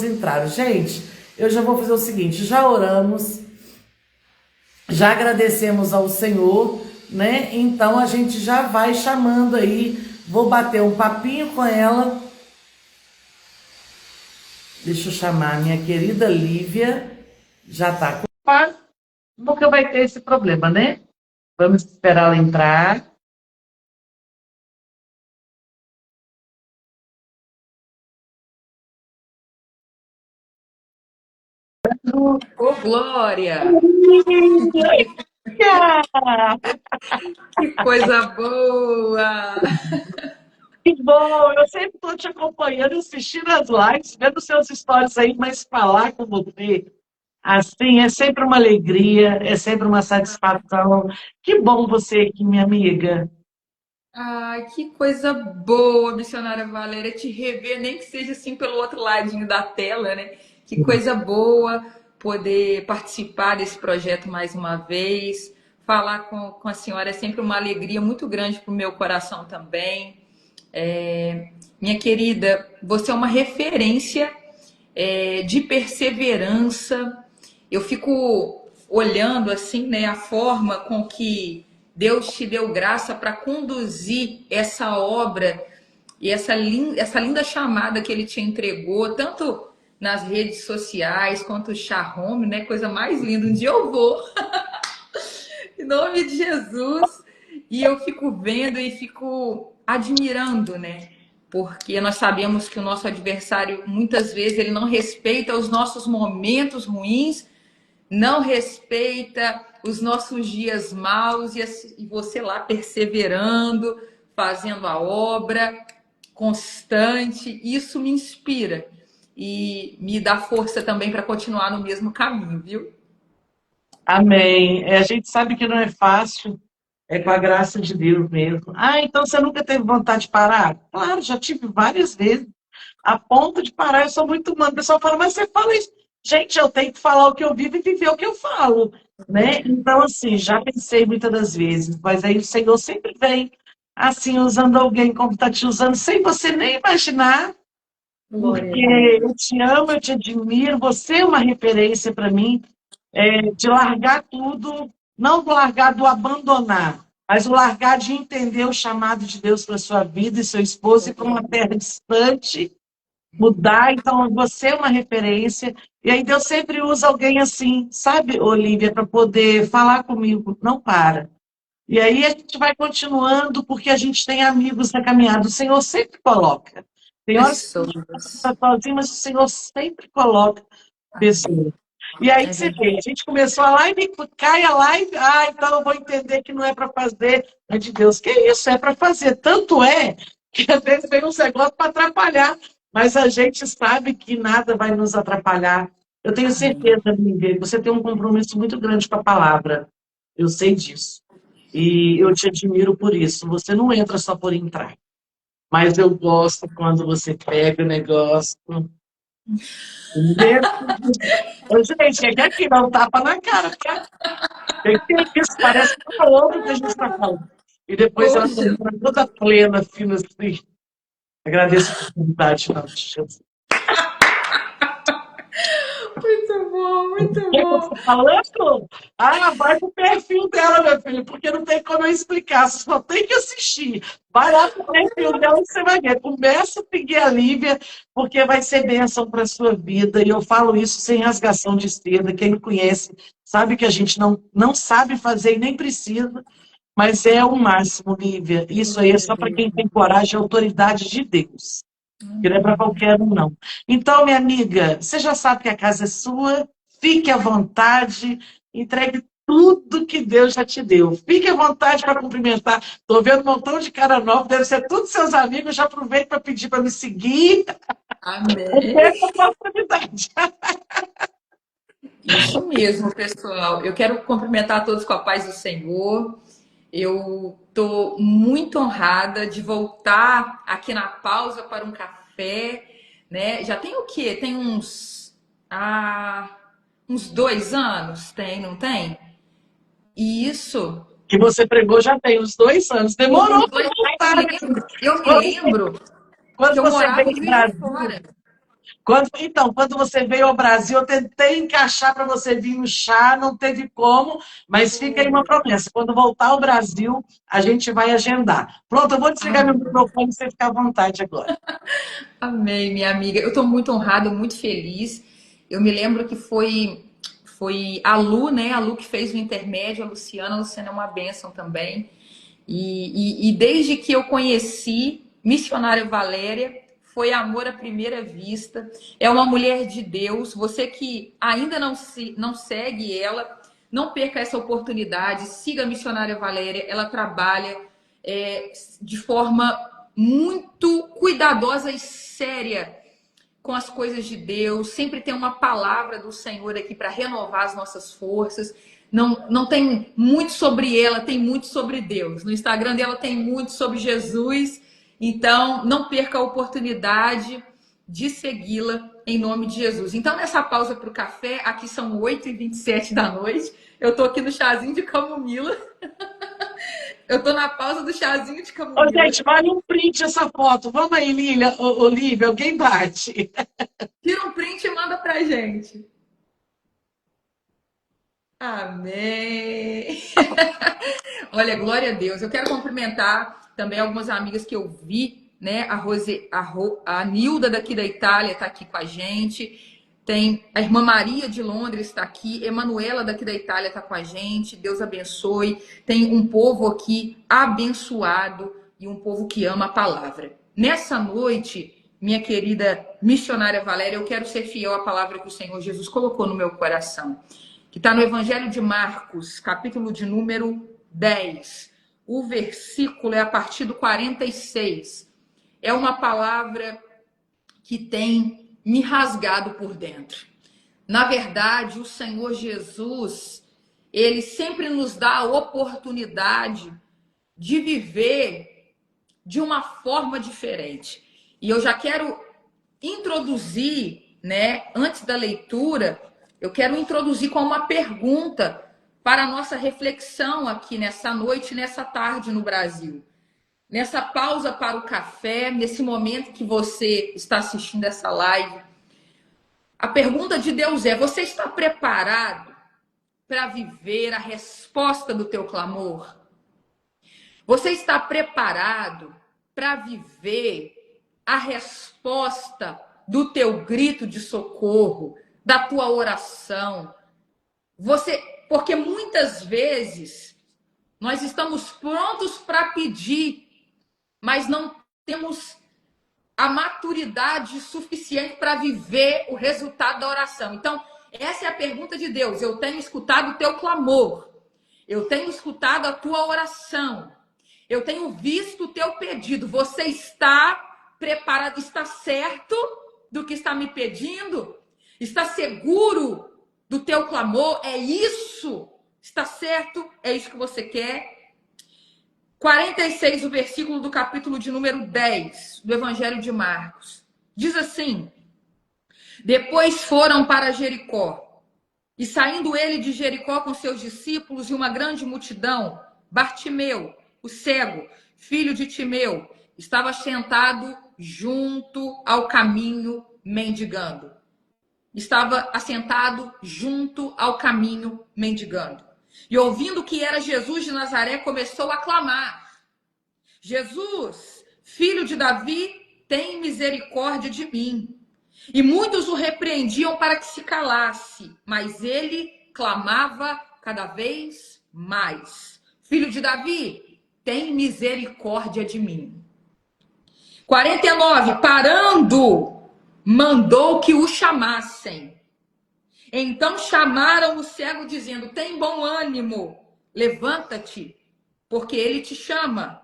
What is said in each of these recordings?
entraram. Gente, eu já vou fazer o seguinte, já oramos, já agradecemos ao Senhor, né? Então a gente já vai chamando aí, vou bater um papinho com ela. Deixa eu chamar a minha querida Lívia, já tá com paz, porque vai ter esse problema, né? Vamos esperar ela entrar. Ô, Glória! Que coisa boa! Que bom, eu sempre estou te acompanhando, assistindo as lives, vendo seus stories aí, mas falar com você, assim, é sempre uma alegria, é sempre uma satisfação. Que bom você aqui, minha amiga. Ai, que coisa boa, missionária Valéria, te rever, nem que seja assim pelo outro ladinho da tela, né? Que coisa boa poder participar desse projeto mais uma vez. Falar com a senhora é sempre uma alegria muito grande para o meu coração também. Minha querida, você é uma referência de perseverança. Eu fico olhando assim, né, a forma com que Deus te deu graça para conduzir essa obra e essa linda chamada que Ele te entregou, tanto nas redes sociais quanto o Chá Home, né? Coisa mais linda. Um dia eu vou, em nome de Jesus, e eu fico vendo e fico admirando, né? Porque nós sabemos que o nosso adversário, muitas vezes, ele não respeita os nossos momentos ruins, não respeita os nossos dias maus, e você lá perseverando, fazendo a obra, constante, isso me inspira e me dá força também para continuar no mesmo caminho, viu? Amém. A gente sabe que não é fácil, é com a graça de Deus mesmo. Ah, então você nunca teve vontade de parar? Claro, já tive várias vezes. A ponto de parar, eu sou muito humana. O pessoal fala, mas você fala isso. Gente, eu tenho que falar o que eu vivo e viver o que eu falo, né? Então, assim, já pensei muitas das vezes, mas aí o Senhor sempre vem, assim, usando alguém como está te usando, sem você nem imaginar, Glória a porque Deus. eu te amo, eu te admiro, você é uma referência para mim, de largar tudo, não do largar do abandonar, mas o largar de entender o chamado de Deus para sua vida e seu esposo e para uma terra distante, mudar, então você é uma referência. E aí Deus sempre usa alguém assim, sabe, Olivia, para poder falar comigo, não para. E aí a gente vai continuando, porque a gente tem amigos na caminhada. O Senhor sempre coloca. Tem horas que a gente Pessoas. está sozinho, mas o Senhor sempre coloca pessoas. E aí É você verdade. vê, a gente começou a live, cai a live, então eu vou entender que não é para fazer. É de Deus, que isso, é para fazer. Tanto é que às vezes vem uns negócios para atrapalhar, mas a gente sabe que nada vai nos atrapalhar. Eu tenho Amém. certeza, Miguel, que você tem um compromisso muito grande com a palavra. Eu sei disso. E eu te admiro por isso. Você não entra só por entrar. Mas eu gosto quando você pega o negócio. Mesmo. Ô, gente, é que aqui dá um tapa na cara, tá? Que isso? Parece que é outro que a gente está falando. E depois ela Poxa, entra toda plena, fina assim. Agradeço a oportunidade, não, Jesus. muito bom, O muito que bom. você falando? Vai pro perfil dela, meu filho, porque não tem como eu explicar, você só tem que assistir. Vai lá pro perfil dela e você vai ver. Começa a seguir a Lívia, porque vai ser bênção para a sua vida. E eu falo isso sem rasgação de seda. Quem me conhece sabe que a gente não sabe fazer e nem precisa, mas é o máximo, Lívia. Isso aí é Glória a só para Deus. quem tem coragem e autoridade de Deus. Que não é para qualquer um, não. Então, minha amiga, você já sabe que a casa é sua, fique à vontade, entregue tudo que Deus já te deu. Fique à vontade para cumprimentar. Estou vendo um montão de cara nova, deve ser todos seus amigos, já aproveito para pedir para me seguir. Amém. Essa oportunidade. Isso mesmo, pessoal. Eu quero cumprimentar todos com a paz do Senhor. Eu estou muito honrada de voltar aqui na pausa para um café, né? Já tem o quê? Tem uns 2 anos, tem, não tem? E isso. Que você pregou já tem uns 2 anos. Tem uns Demorou para dois. voltar, né? Eu me Quando, lembro que quando eu você morava veio em em Juiz de Brasília, Fora. Quando você veio ao Brasil, eu tentei encaixar para você vir no chá, não teve como, mas fica aí uma promessa. Quando voltar ao Brasil, a gente vai agendar. Pronto, eu vou desligar meu Amém. microfone e você ficar à vontade agora. Amém, minha amiga. Eu estou muito honrada, muito feliz. Eu me lembro que foi a Lu, né? A Lu que fez o intermédio, a Luciana é uma bênção também. E desde que eu conheci Missionária Valéria, foi amor à primeira vista. É uma mulher de Deus. Você que ainda não segue ela, não perca essa oportunidade. Siga a Missionária Valéria. Ela trabalha de forma muito cuidadosa e séria com as coisas de Deus, sempre tem uma palavra do Senhor aqui para renovar as nossas forças. Não tem muito sobre ela, tem muito sobre Deus. No Instagram dela tem muito sobre Jesus. Então, não perca a oportunidade de segui-la em nome de Jesus. Então, nessa pausa para o café, aqui são 8h27 da noite. Eu estou aqui no chazinho de camomila. Eu estou na pausa do chazinho de Ô, camomila. gente, vale um print essa foto. Vamos aí, Lília, Olívia, alguém bate. Tira um print e manda pra gente. Amém. Olha, glória a Deus. Eu quero cumprimentar também algumas amigas que eu vi, né? A Nilda daqui da Itália está aqui com a gente. Tem a irmã Maria de Londres está aqui. Emanuela daqui da Itália está com a gente. Deus abençoe. Tem um povo aqui abençoado e um povo que ama a palavra. Nessa noite, minha querida missionária Valéria, eu quero ser fiel à palavra que o Senhor Jesus colocou no meu coração, que está no Evangelho de Marcos, capítulo de número 10. O versículo é a partir do 46. É uma palavra que tem me rasgado por dentro. Na verdade, o Senhor Jesus, ele sempre nos dá a oportunidade de viver de uma forma diferente. E eu já quero introduzir, né, antes da leitura, eu quero introduzir com uma pergunta para a nossa reflexão aqui nessa noite, nessa tarde no Brasil. Nessa pausa para o café, nesse momento que você está assistindo essa live, a pergunta de Deus é: você está preparado para viver a resposta do teu clamor? Você está preparado para viver a resposta do teu grito de socorro, da tua oração? Porque muitas vezes nós estamos prontos para pedir, mas não temos a maturidade suficiente para viver o resultado da oração. Então, essa é a pergunta de Deus. Eu tenho escutado o teu clamor. Eu tenho escutado a tua oração. Eu tenho visto o teu pedido. Você está preparado? Está certo do que está me pedindo? Está seguro do teu clamor? É isso? Está certo? É isso que você quer? 46, o versículo do capítulo de número 10 do Evangelho de Marcos. Diz assim: depois foram para Jericó, e saindo ele de Jericó com seus discípulos e uma grande multidão, Bartimeu, o cego, filho de Timeu, estava sentado junto ao caminho mendigando. Estava assentado junto ao caminho mendigando. E ouvindo que era Jesus de Nazaré, começou a clamar: Jesus, filho de Davi, tem misericórdia de mim. E muitos o repreendiam para que se calasse, mas ele clamava cada vez mais: Filho de Davi, tem misericórdia de mim. 49, parando, mandou que o chamassem. Então chamaram o cego, dizendo: tem bom ânimo, levanta-te, porque ele te chama.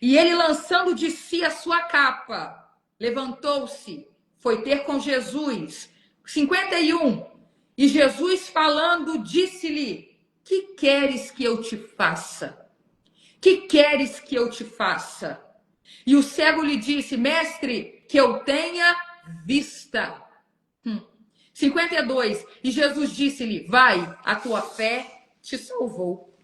E ele, lançando de si a sua capa, levantou-se, foi ter com Jesus. 51. E Jesus, falando, disse-lhe: que queres que eu te faça? Que queres que eu te faça? E o cego lhe disse: mestre, que eu tenha vista. 52. E Jesus disse-lhe: vai, a tua fé te salvou.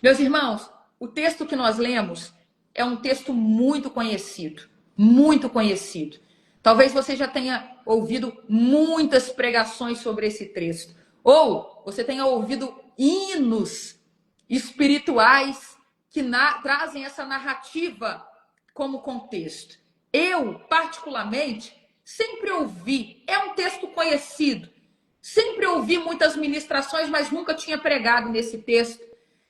Meus irmãos, o texto que nós lemos é um texto muito conhecido, muito conhecido. Talvez você já tenha ouvido muitas pregações sobre esse texto. Ou você tenha ouvido hinos espirituais que trazem essa narrativa como contexto. Eu, particularmente, sempre ouvi, é um texto conhecido, sempre ouvi muitas ministrações, mas nunca tinha pregado nesse texto.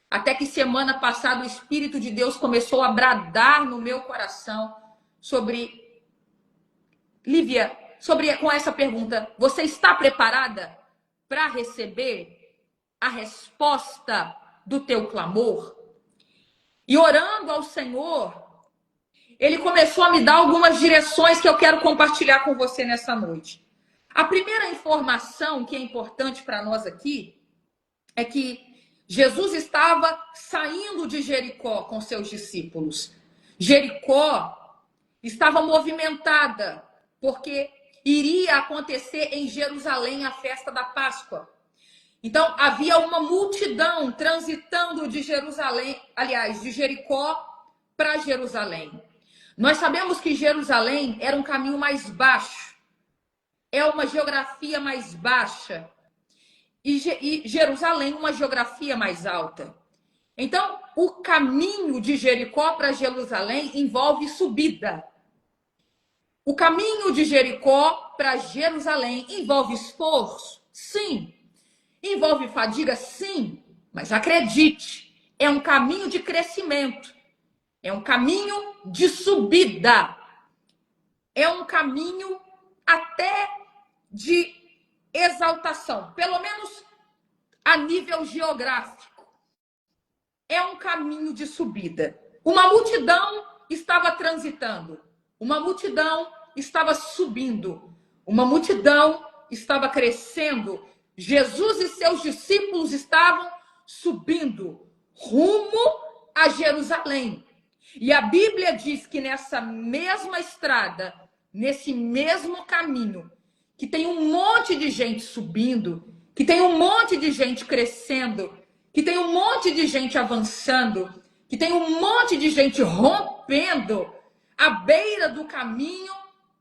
Até que semana passada o Espírito de Deus começou a bradar no meu coração sobre Lívia, com essa pergunta: você está preparada para receber a resposta do teu clamor? E orando ao Senhor, ele começou a me dar algumas direções que eu quero compartilhar com você nessa noite. A primeira informação que é importante para nós aqui é que Jesus estava saindo de Jericó com seus discípulos. Jericó estava movimentada, porque iria acontecer em Jerusalém a festa da Páscoa. Então, havia uma multidão transitando de Jerusalém, aliás, de Jericó para Jerusalém. Nós sabemos que Jerusalém era um caminho mais baixo, é uma geografia mais baixa, e Jerusalém uma geografia mais alta. Então, o caminho de Jericó para Jerusalém envolve subida. O caminho de Jericó para Jerusalém envolve esforço? Sim. Envolve fadiga? Sim. Mas acredite, é um caminho de crescimento. É um caminho de subida. É um caminho até de exaltação. Pelo menos a nível geográfico. É um caminho de subida. Uma multidão estava transitando. Uma multidão estava subindo, uma multidão estava crescendo. Jesus e seus discípulos estavam subindo rumo a Jerusalém. E a Bíblia diz que nessa mesma estrada, nesse mesmo caminho, que tem um monte de gente subindo, que tem um monte de gente crescendo, que tem um monte de gente avançando, que tem um monte de gente rompendo. À beira do caminho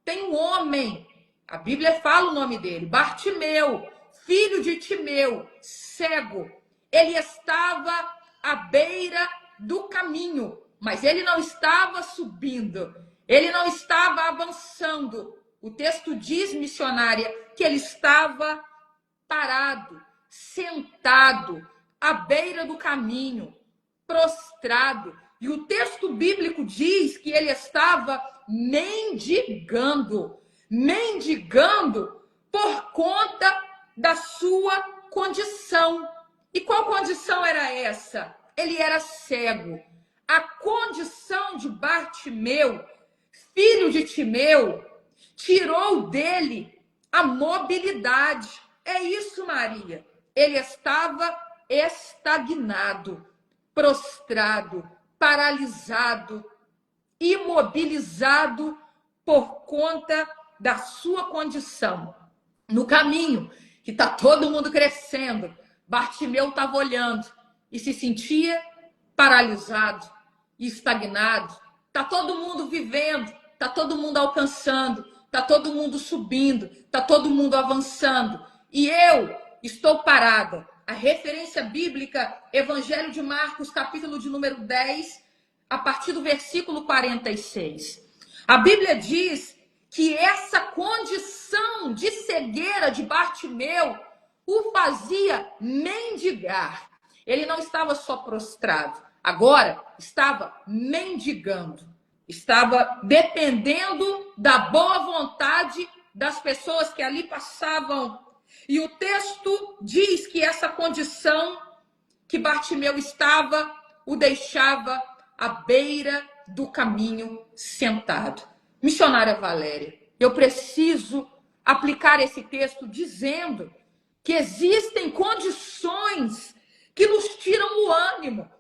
tem um homem, a Bíblia fala o nome dele, Bartimeu, filho de Timeu, cego. Ele estava à beira do caminho, mas ele não estava subindo, ele não estava avançando. O texto diz, missionária, que ele estava parado, sentado, à beira do caminho, prostrado. E o texto bíblico diz que ele estava mendigando por conta da sua condição. E qual condição era essa? Ele era cego. A condição de Bartimeu, filho de Timeu, tirou dele a mobilidade. É isso, Maria. Ele estava estagnado, prostrado, paralisado, imobilizado por conta da sua condição. No caminho, que está todo mundo crescendo, Bartimeu estava olhando e se sentia paralisado, estagnado. Está todo mundo vivendo, está todo mundo alcançando, está todo mundo subindo, está todo mundo avançando. E eu estou parada. A referência bíblica, Evangelho de Marcos, capítulo de número 10, a partir do versículo 46. A Bíblia diz que essa condição de cegueira de Bartimeu o fazia mendigar. Ele não estava só prostrado, agora estava mendigando. Estava dependendo da boa vontade das pessoas que ali passavam. E o texto diz que essa condição que Bartimeu estava o deixava à beira do caminho sentado. Missionária Valéria, eu preciso aplicar esse texto dizendo que existem condições que nos tiram o ânimo,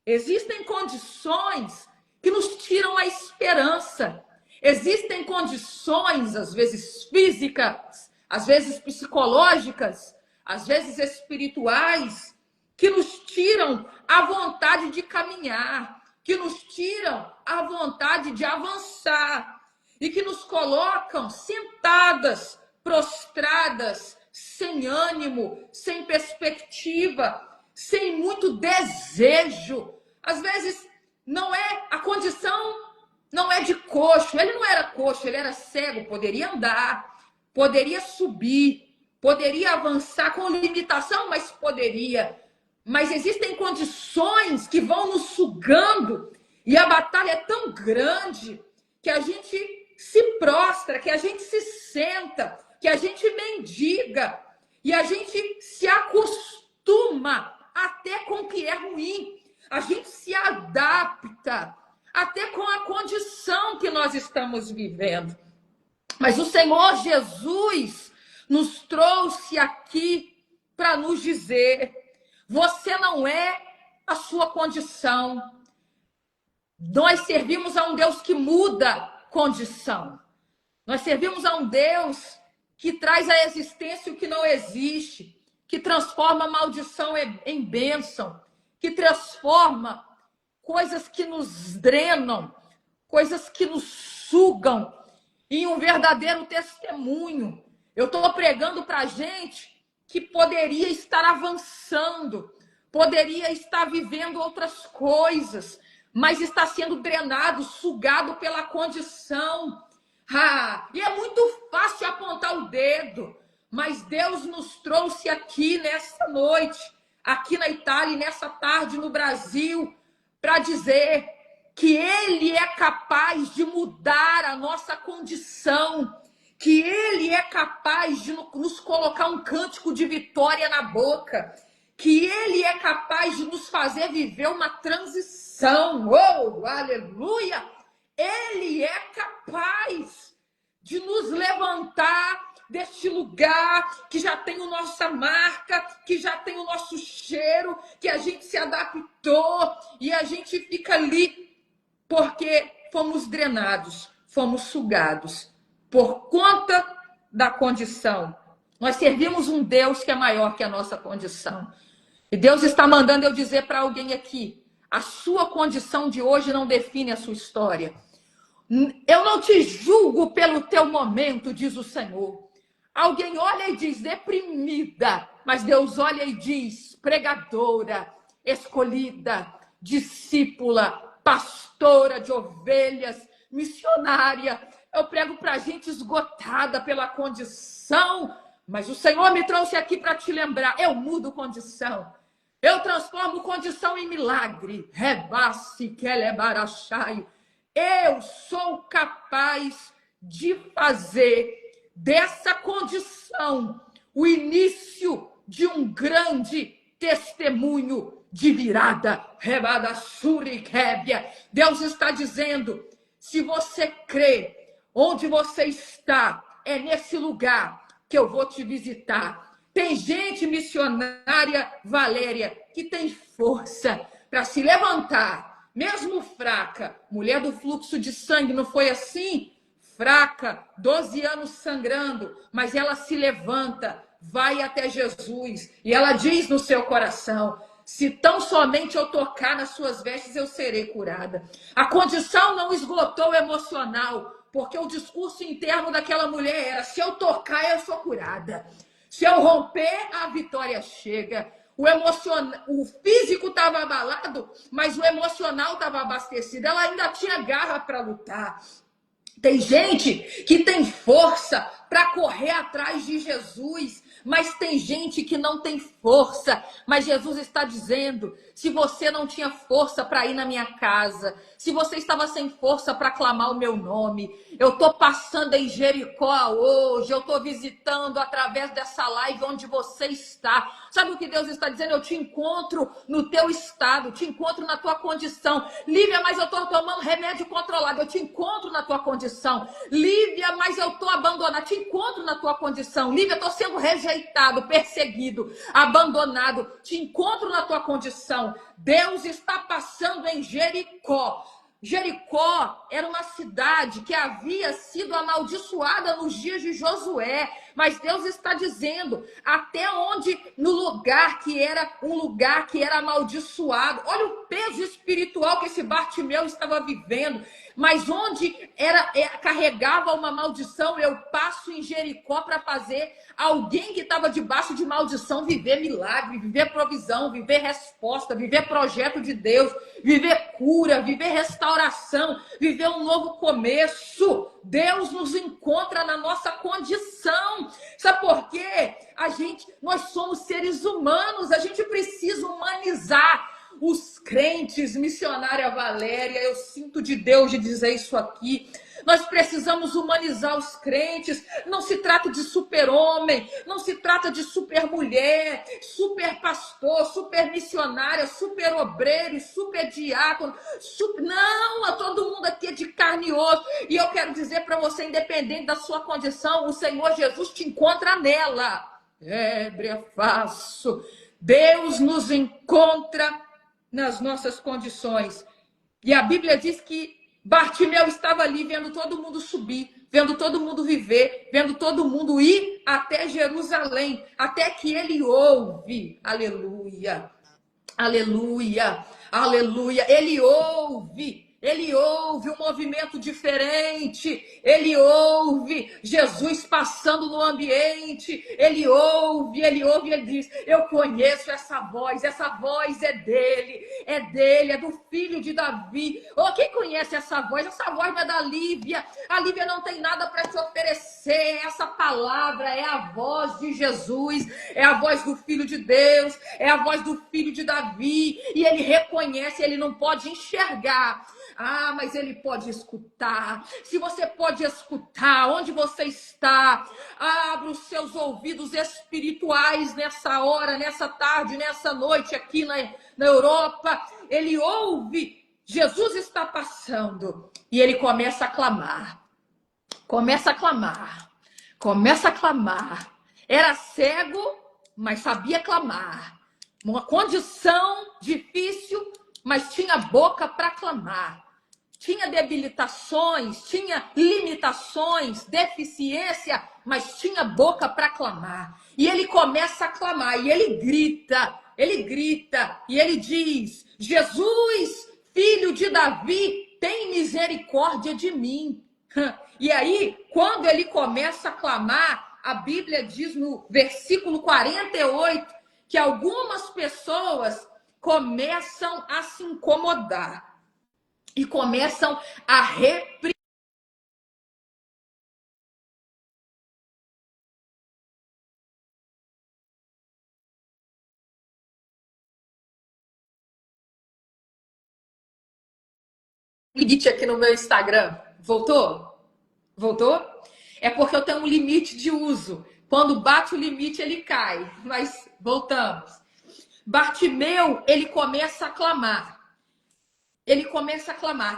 existem condições que nos tiram a esperança, existem condições, às vezes físicas, às vezes psicológicas, às vezes espirituais, que nos tiram a vontade de caminhar, que nos tiram a vontade de avançar. e que nos colocam sentadas, prostradas, sem ânimo, sem perspectiva, sem muito desejo. Às vezes não é a condição, não é de coxo. Ele não era coxo, ele era cego, poderia andar, poderia subir, poderia avançar com limitação, mas poderia. Mas existem condições que vão nos sugando e a batalha é tão grande que a gente se prostra, que a gente se senta, que a gente mendiga e a gente se acostuma até com o que é ruim. A gente se adapta até com a condição que nós estamos vivendo. Mas o Senhor Jesus nos trouxe aqui para nos dizer: você não é a sua condição. Nós servimos a um Deus que muda condição. Nós servimos a um Deus que traz à existência o que não existe, que transforma a maldição em bênção, que transforma coisas que nos drenam, coisas que nos sugam em um verdadeiro testemunho. Eu estou pregando para a gente que poderia estar avançando, poderia estar vivendo outras coisas, mas está sendo drenado, sugado pela condição. E é muito fácil apontar o dedo, mas Deus nos trouxe aqui nessa noite, aqui na Itália e nessa tarde no Brasil, para dizer que Ele é capaz de mudar a nossa condição, que Ele é capaz de nos colocar um cântico de vitória na boca, que Ele é capaz de nos fazer viver uma transição. Oh, aleluia! Ele é capaz de nos levantar deste lugar que já tem a nossa marca, que já tem o nosso cheiro, que a gente se adaptou e a gente fica ali porque fomos drenados, fomos sugados por conta da condição. Nós servimos um Deus que é maior que a nossa condição. E Deus está mandando eu dizer para alguém aqui: a sua condição de hoje não define a sua história. Eu não te julgo pelo teu momento, diz o Senhor. Alguém olha e diz deprimida, mas Deus olha e diz pregadora, escolhida, discípula, pastora de ovelhas, missionária. Eu prego para gente esgotada pela condição, mas o Senhor me trouxe aqui para te lembrar: eu mudo condição. Eu transformo condição em milagre. Rebasse que elebarachai. Eu sou capaz de fazer dessa condição o início de um grande testemunho de virada. Deus está dizendo: se você crê, onde você está, é nesse lugar que eu vou te visitar. Tem gente, missionária Valéria, que tem força para se levantar, mesmo fraca. Mulher do fluxo de sangue, não foi assim? Fraca, 12 anos sangrando, mas ela se levanta, vai até Jesus e ela diz no seu coração: se tão somente eu tocar nas suas vestes, eu serei curada. A condição não esgotou o emocional, porque o discurso interno daquela mulher era: se eu tocar, eu sou curada. Se eu romper, a vitória chega. O físico estava abalado, mas o emocional estava abastecido. Ela ainda tinha garra para lutar. Tem gente que tem força para correr atrás de Jesus, mas tem gente que não tem força. Mas Jesus está dizendo: se você não tinha força para ir na minha casa, se você estava sem força para clamar o meu nome, eu estou passando em Jericó hoje, eu estou visitando através dessa live onde você está. Sabe o que Deus está dizendo? Eu te encontro no teu estado, te encontro na tua condição. Lívia, mas eu estou tomando remédio controlado. Eu te encontro na tua condição. Lívia, mas eu estou abandonada. Te encontro na tua condição. Lívia, estou sendo rejeitado, perseguido, abandonado. Te encontro na tua condição. Deus está passando em Jericó. Jericó era uma cidade que havia sido amaldiçoada nos dias de Josué, mas Deus está dizendo até onde no lugar que era um lugar que era amaldiçoado. Olha o peso espiritual que esse Bartimeu estava vivendo. Mas onde carregava uma maldição, eu passo em Jericó para fazer alguém que estava debaixo de maldição viver milagre, viver provisão, viver resposta, viver projeto de Deus, viver cura, viver restauração, viver um novo começo. Deus nos encontra na nossa condição. Sabe por quê? Nós somos seres humanos, a gente precisa humanizar os crentes. Missionária Valéria, eu sinto de Deus de dizer isso aqui. Nós precisamos humanizar os crentes. Não se trata de super-homem, não se trata de super-mulher, super-pastor, super-missionária, super-obreiro, super-diácono. Não, todo mundo aqui é de carne e osso. E eu quero dizer para você, independente da sua condição, o Senhor Jesus te encontra nela. Fácil. Deus nos encontra nas nossas condições. E a Bíblia diz que Bartimeu estava ali vendo todo mundo subir, vendo todo mundo viver, vendo todo mundo ir até Jerusalém, até que ele ouve. Aleluia, aleluia, aleluia. Ele ouve um movimento diferente, ele ouve Jesus passando no ambiente, ele ouve, ele diz, eu conheço essa voz é dele, é do filho de Davi. Quem conhece essa voz? Essa voz não é da Lívia, a Lívia não tem nada para te oferecer, essa palavra é a voz de Jesus, é a voz do Filho de Deus, é a voz do filho de Davi, e ele reconhece, ele não pode enxergar, mas ele pode escutar. Se você pode escutar, onde você está, abra os seus ouvidos espirituais nessa hora, nessa tarde, nessa noite aqui na Europa. Ele ouve, Jesus está passando e ele começa a clamar. Era cego, mas sabia clamar. Uma condição difícil, mas tinha boca para clamar. Tinha debilitações, tinha limitações, deficiência, mas tinha boca para clamar. E ele começa a clamar, e ele grita, e ele diz: Jesus, filho de Davi, tem misericórdia de mim. E aí, quando ele começa a clamar, a Bíblia diz no versículo 48 que algumas pessoas começam a se incomodar e começam a repreender. Limite aqui no meu Instagram. Voltou? É porque eu tenho um limite de uso. Quando bate o limite, ele cai. Mas voltamos. Bartimeu, ele começa a clamar.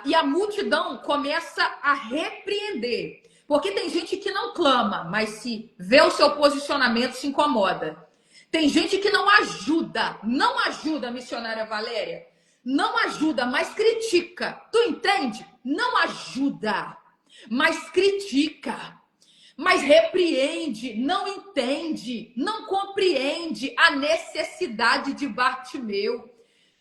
E a multidão começa a repreender. Porque tem gente que não clama, mas se vê o seu posicionamento, se incomoda. Tem gente que não ajuda, missionária Valéria. Não ajuda, mas critica. Tu entende? Não ajuda, mas critica. Mas repreende, não entende, não compreende a necessidade de Bartimeu.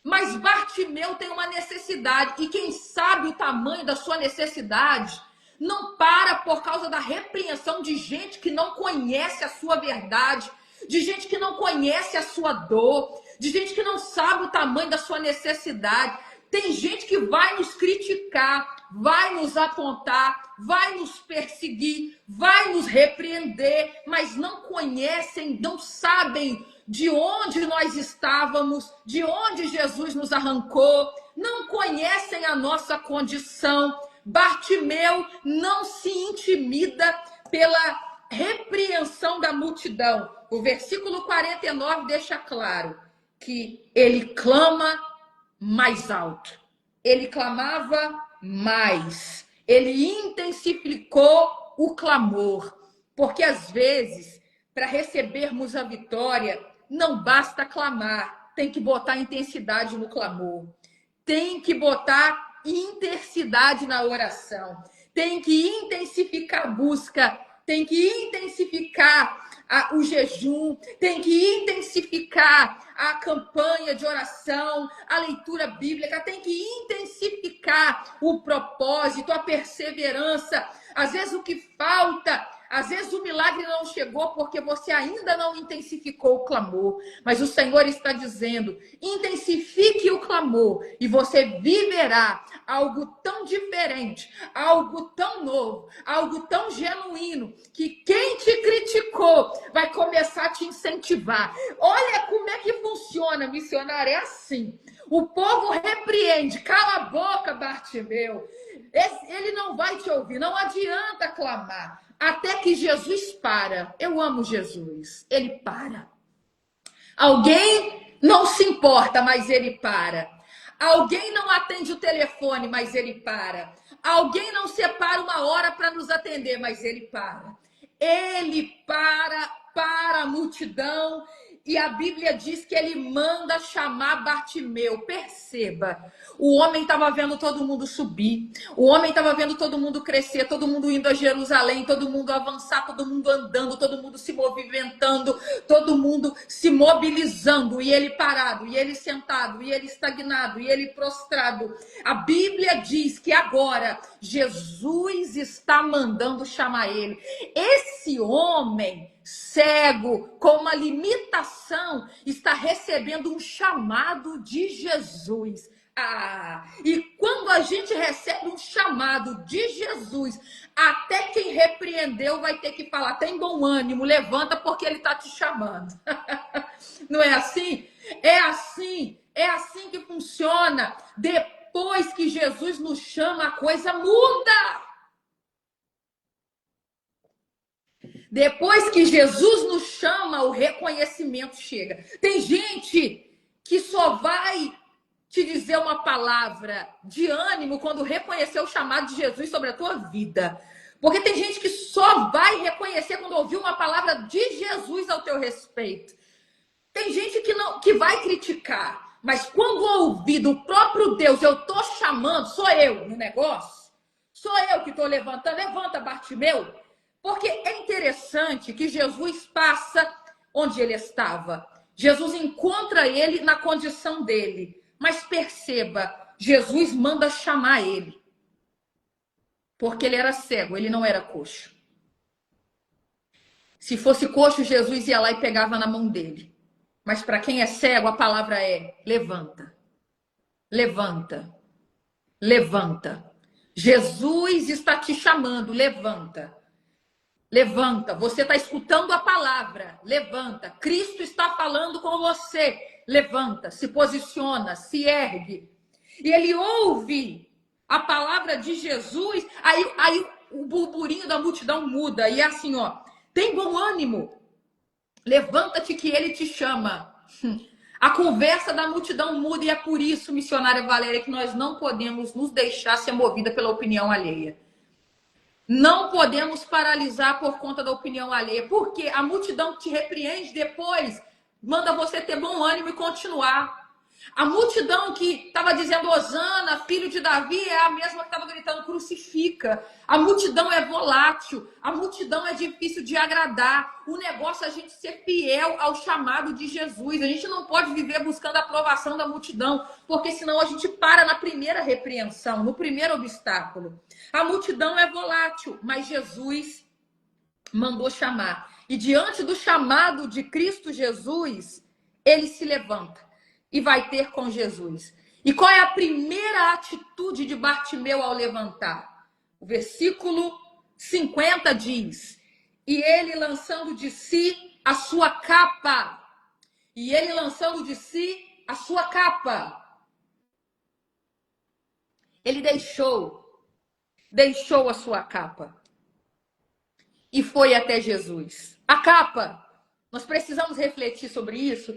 Mas Bartimeu tem uma necessidade, e quem sabe o tamanho da sua necessidade não para por causa da repreensão de gente que não conhece a sua verdade, de gente que não conhece a sua dor, de gente que não sabe o tamanho da sua necessidade. Tem gente que vai nos criticar, vai nos apontar, vai nos perseguir, vai nos repreender, mas não conhecem, não sabem de onde nós estávamos, de onde Jesus nos arrancou, não conhecem a nossa condição. Bartimeu não se intimida pela repreensão da multidão. O versículo 49 deixa claro que ele clama mais alto. Ele clamava mais. Ele intensificou o clamor. Porque às vezes, para recebermos a vitória, não basta clamar. Tem que botar intensidade no clamor. Tem que botar intensidade na oração. Tem que intensificar a busca tem que intensificar o jejum, tem que intensificar a campanha de oração, a leitura bíblica, tem que intensificar o propósito, a perseverança. Às vezes o que falta, às vezes o milagre não chegou porque você ainda não intensificou o clamor. Mas o Senhor está dizendo, intensifique o clamor e você viverá algo tão diferente, algo tão novo, algo tão genuíno, que quem te criticou vai começar a te incentivar. Olha como é que funciona, missionário, é assim. O povo repreende, cala a boca, Bartimeu. Ele não vai te ouvir, não adianta clamar. Até que Jesus para. Eu amo Jesus. Ele para. Alguém não se importa, mas ele para. Alguém não atende o telefone, mas ele para. Alguém não separa uma hora para nos atender, mas ele para. Ele para a multidão. E a Bíblia diz que ele manda chamar Bartimeu. Perceba, o homem estava vendo todo mundo subir, o homem estava vendo todo mundo crescer, todo mundo indo a Jerusalém, todo mundo avançar, todo mundo andando, todo mundo se movimentando, todo mundo se mobilizando, e ele parado, e ele sentado, e ele estagnado, e ele prostrado. A Bíblia diz que agora Jesus está mandando chamar ele. Esse homem cego, com uma limitação, está recebendo um chamado de Jesus. E quando a gente recebe um chamado de Jesus, até quem repreendeu vai ter que falar, tem bom ânimo, levanta porque ele está te chamando. Não é assim? É assim que funciona. Depois que Jesus nos chama, a coisa muda. Depois que Jesus nos chama, o reconhecimento chega. Tem gente que só vai te dizer uma palavra de ânimo quando reconhecer o chamado de Jesus sobre a tua vida. Porque tem gente que só vai reconhecer quando ouvir uma palavra de Jesus ao teu respeito. Tem gente que vai criticar, mas quando ouvir do próprio Deus, eu estou chamando, sou eu no negócio, sou eu que estou levantando, levanta Bartimeu. Porque é interessante que Jesus passa onde ele estava. Jesus encontra ele na condição dele. Mas perceba, Jesus manda chamar ele. Porque ele era cego, ele não era coxo. Se fosse coxo, Jesus ia lá e pegava na mão dele. Mas para quem é cego, a palavra é levanta. Levanta. Levanta. Jesus está te chamando, levanta. Levanta, você está escutando a palavra, levanta. Cristo está falando com você, levanta, se posiciona, se ergue. E ele ouve a palavra de Jesus, aí o burburinho da multidão muda. E é assim, ó, tem bom ânimo, levanta-te que ele te chama. A conversa da multidão muda e é por isso, missionária Valéria, que nós não podemos nos deixar ser movida pela opinião alheia. Não podemos paralisar por conta da opinião alheia, porque a multidão te repreende depois, manda você ter bom ânimo e continuar. A multidão que estava dizendo Hosana, filho de Davi, é a mesma que estava gritando crucifica. A multidão é volátil, a multidão é difícil de agradar. O negócio é a gente ser fiel ao chamado de Jesus. A gente não pode viver buscando a aprovação da multidão, porque senão a gente para na primeira repreensão, no primeiro obstáculo. A multidão é volátil, mas Jesus mandou chamar. E diante do chamado de Cristo Jesus, ele se levanta e vai ter com Jesus. E qual é a primeira atitude de Bartimeu ao levantar? O versículo 50 diz: e ele lançando de si a sua capa. E ele lançando de si a sua capa. Ele deixou a sua capa e foi até Jesus. A capa, nós precisamos refletir sobre isso.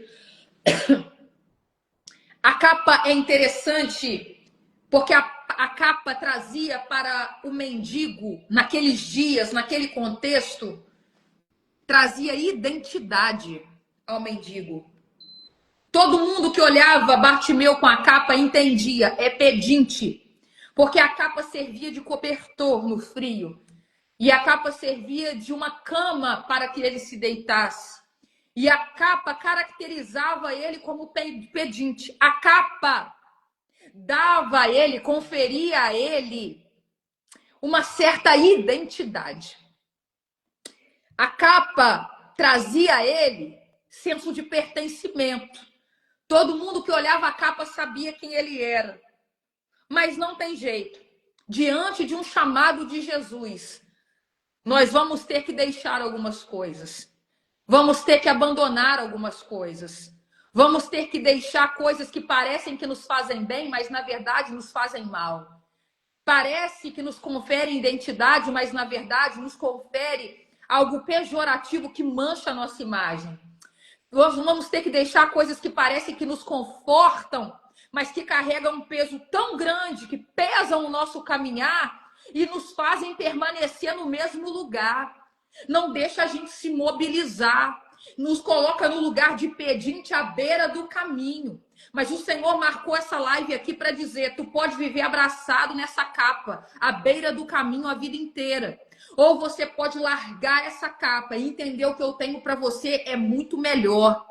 A capa é interessante porque a capa trazia para o mendigo, naqueles dias, naquele contexto, trazia identidade ao mendigo. Todo mundo que olhava Bartimeu com a capa entendia, é pedinte, porque a capa servia de cobertor no frio. E a capa servia de uma cama para que ele se deitasse. E a capa caracterizava ele como pedinte. A capa dava a ele, conferia a ele uma certa identidade. A capa trazia a ele senso de pertencimento. Todo mundo que olhava a capa sabia quem ele era. Mas não tem jeito. Diante de um chamado de Jesus, nós vamos ter que deixar algumas coisas. Vamos ter que abandonar algumas coisas. Vamos ter que deixar coisas que parecem que nos fazem bem, mas na verdade nos fazem mal. Parece que nos confere identidade, mas na verdade nos confere algo pejorativo que mancha a nossa imagem. Nós vamos ter que deixar coisas que parecem que nos confortam, mas que carregam um peso tão grande, que pesam o nosso caminhar e nos fazem permanecer no mesmo lugar. Não deixa a gente se mobilizar, nos coloca no lugar de pedinte à beira do caminho. Mas o Senhor marcou essa live aqui para dizer, tu pode viver abraçado nessa capa, à beira do caminho a vida inteira. Ou você pode largar essa capa e entender o que eu tenho para você é muito melhor.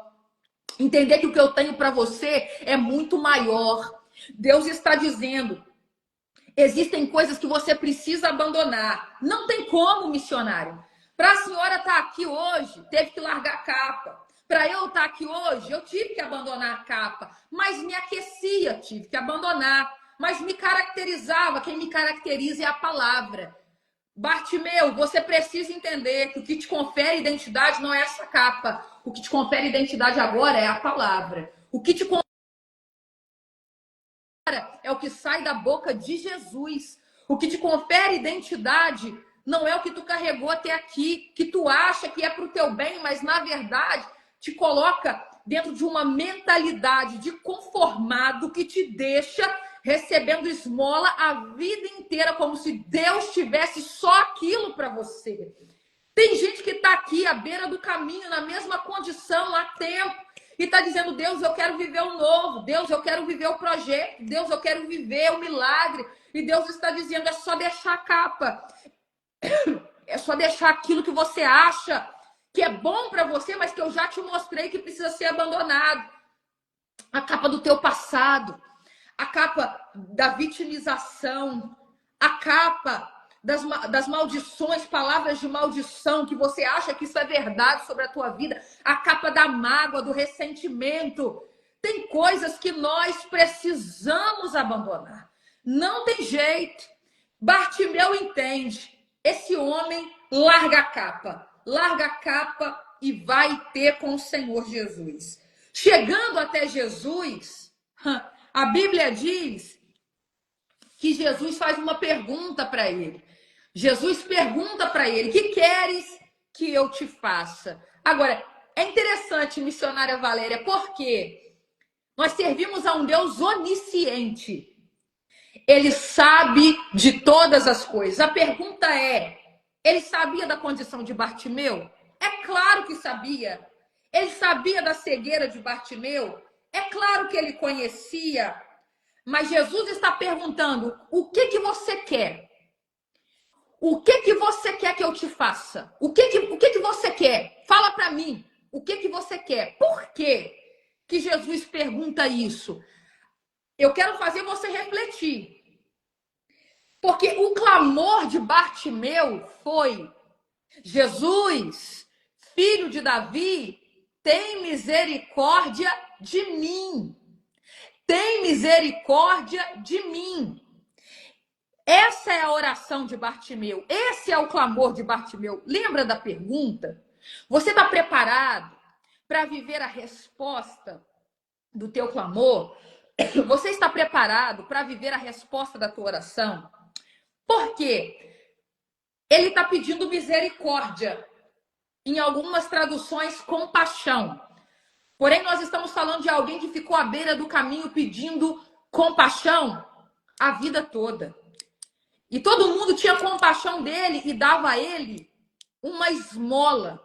Entender que o que eu tenho para você é muito maior. Deus está dizendo, existem coisas que você precisa abandonar. Não tem como, missionário. Para a senhora estar aqui hoje, teve que largar a capa. Para eu estar aqui hoje, eu tive que abandonar a capa. Mas me aquecia, tive que abandonar. Mas me caracterizava. Quem me caracteriza é a palavra. Bartimeu, você precisa entender que o que te confere identidade não é essa capa. O que te confere identidade agora é a palavra. O que te confere é o que sai da boca de Jesus. O que te confere identidade não é o que tu carregou até aqui, que tu acha que é para o teu bem, mas na verdade te coloca dentro de uma mentalidade de conformado que te deixa recebendo esmola a vida inteira, como se Deus tivesse só aquilo para você. Tem gente que está aqui à beira do caminho, na mesma condição, há tempo, e está dizendo, Deus, eu quero viver o novo, Deus, eu quero viver o projeto, Deus, eu quero viver o milagre. E Deus está dizendo, é só deixar a capa, é só deixar aquilo que você acha que é bom para você, mas que eu já te mostrei que precisa ser abandonado. A capa do teu passado, a capa da vitimização, a capa das maldições, palavras de maldição, que você acha que isso é verdade sobre a tua vida, a capa da mágoa, do ressentimento. Tem coisas que nós precisamos abandonar. Não tem jeito. Bartimeu entende. Esse homem larga a capa e vai ter com o Senhor Jesus. Chegando até Jesus, a Bíblia diz que Jesus faz uma pergunta para ele. Jesus pergunta para ele, que queres que eu te faça? Agora, é interessante, missionária Valéria, porque nós servimos a um Deus onisciente. Ele sabe de todas as coisas. A pergunta é, ele sabia da condição de Bartimeu? É claro que sabia. Ele sabia da cegueira de Bartimeu? É claro que ele conhecia. Mas Jesus está perguntando, o que você quer? O que você quer que eu te faça? O que você quer? Fala para mim. O que você quer? Por quê que Jesus pergunta isso? Eu quero fazer você refletir. Porque o clamor de Bartimeu foi: Jesus, filho de Davi, tem misericórdia de mim. Tem misericórdia de mim. Essa é a oração de Bartimeu. Esse é o clamor de Bartimeu. Lembra da pergunta? Você está preparado para viver a resposta do teu clamor? Você está preparado para viver a resposta da tua oração? Por quê? Ele está pedindo misericórdia. Em algumas traduções, compaixão. Porém, nós estamos falando de alguém que ficou à beira do caminho pedindo compaixão a vida toda. E todo mundo tinha compaixão dele e dava a ele uma esmola.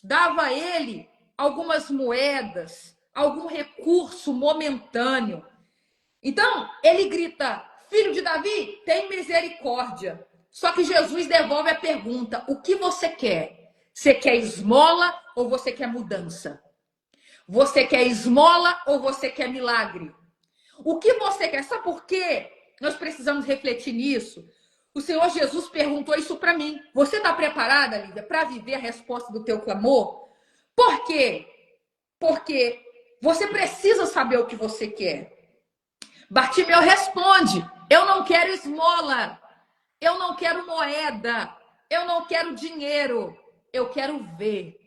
Dava a ele algumas moedas, algum recurso momentâneo. Então, ele grita, filho de Davi, tem misericórdia. Só que Jesus devolve a pergunta: o que você quer? Você quer esmola ou você quer mudança? Você quer esmola ou você quer milagre? O que você quer? Sabe por quê? Nós precisamos refletir nisso. O Senhor Jesus perguntou isso para mim. Você está preparada, Lívia, para viver a resposta do teu clamor? Por quê? Porque você precisa saber o que você quer. Bartimeu responde: eu não quero esmola, eu não quero moeda, eu não quero dinheiro, eu quero ver,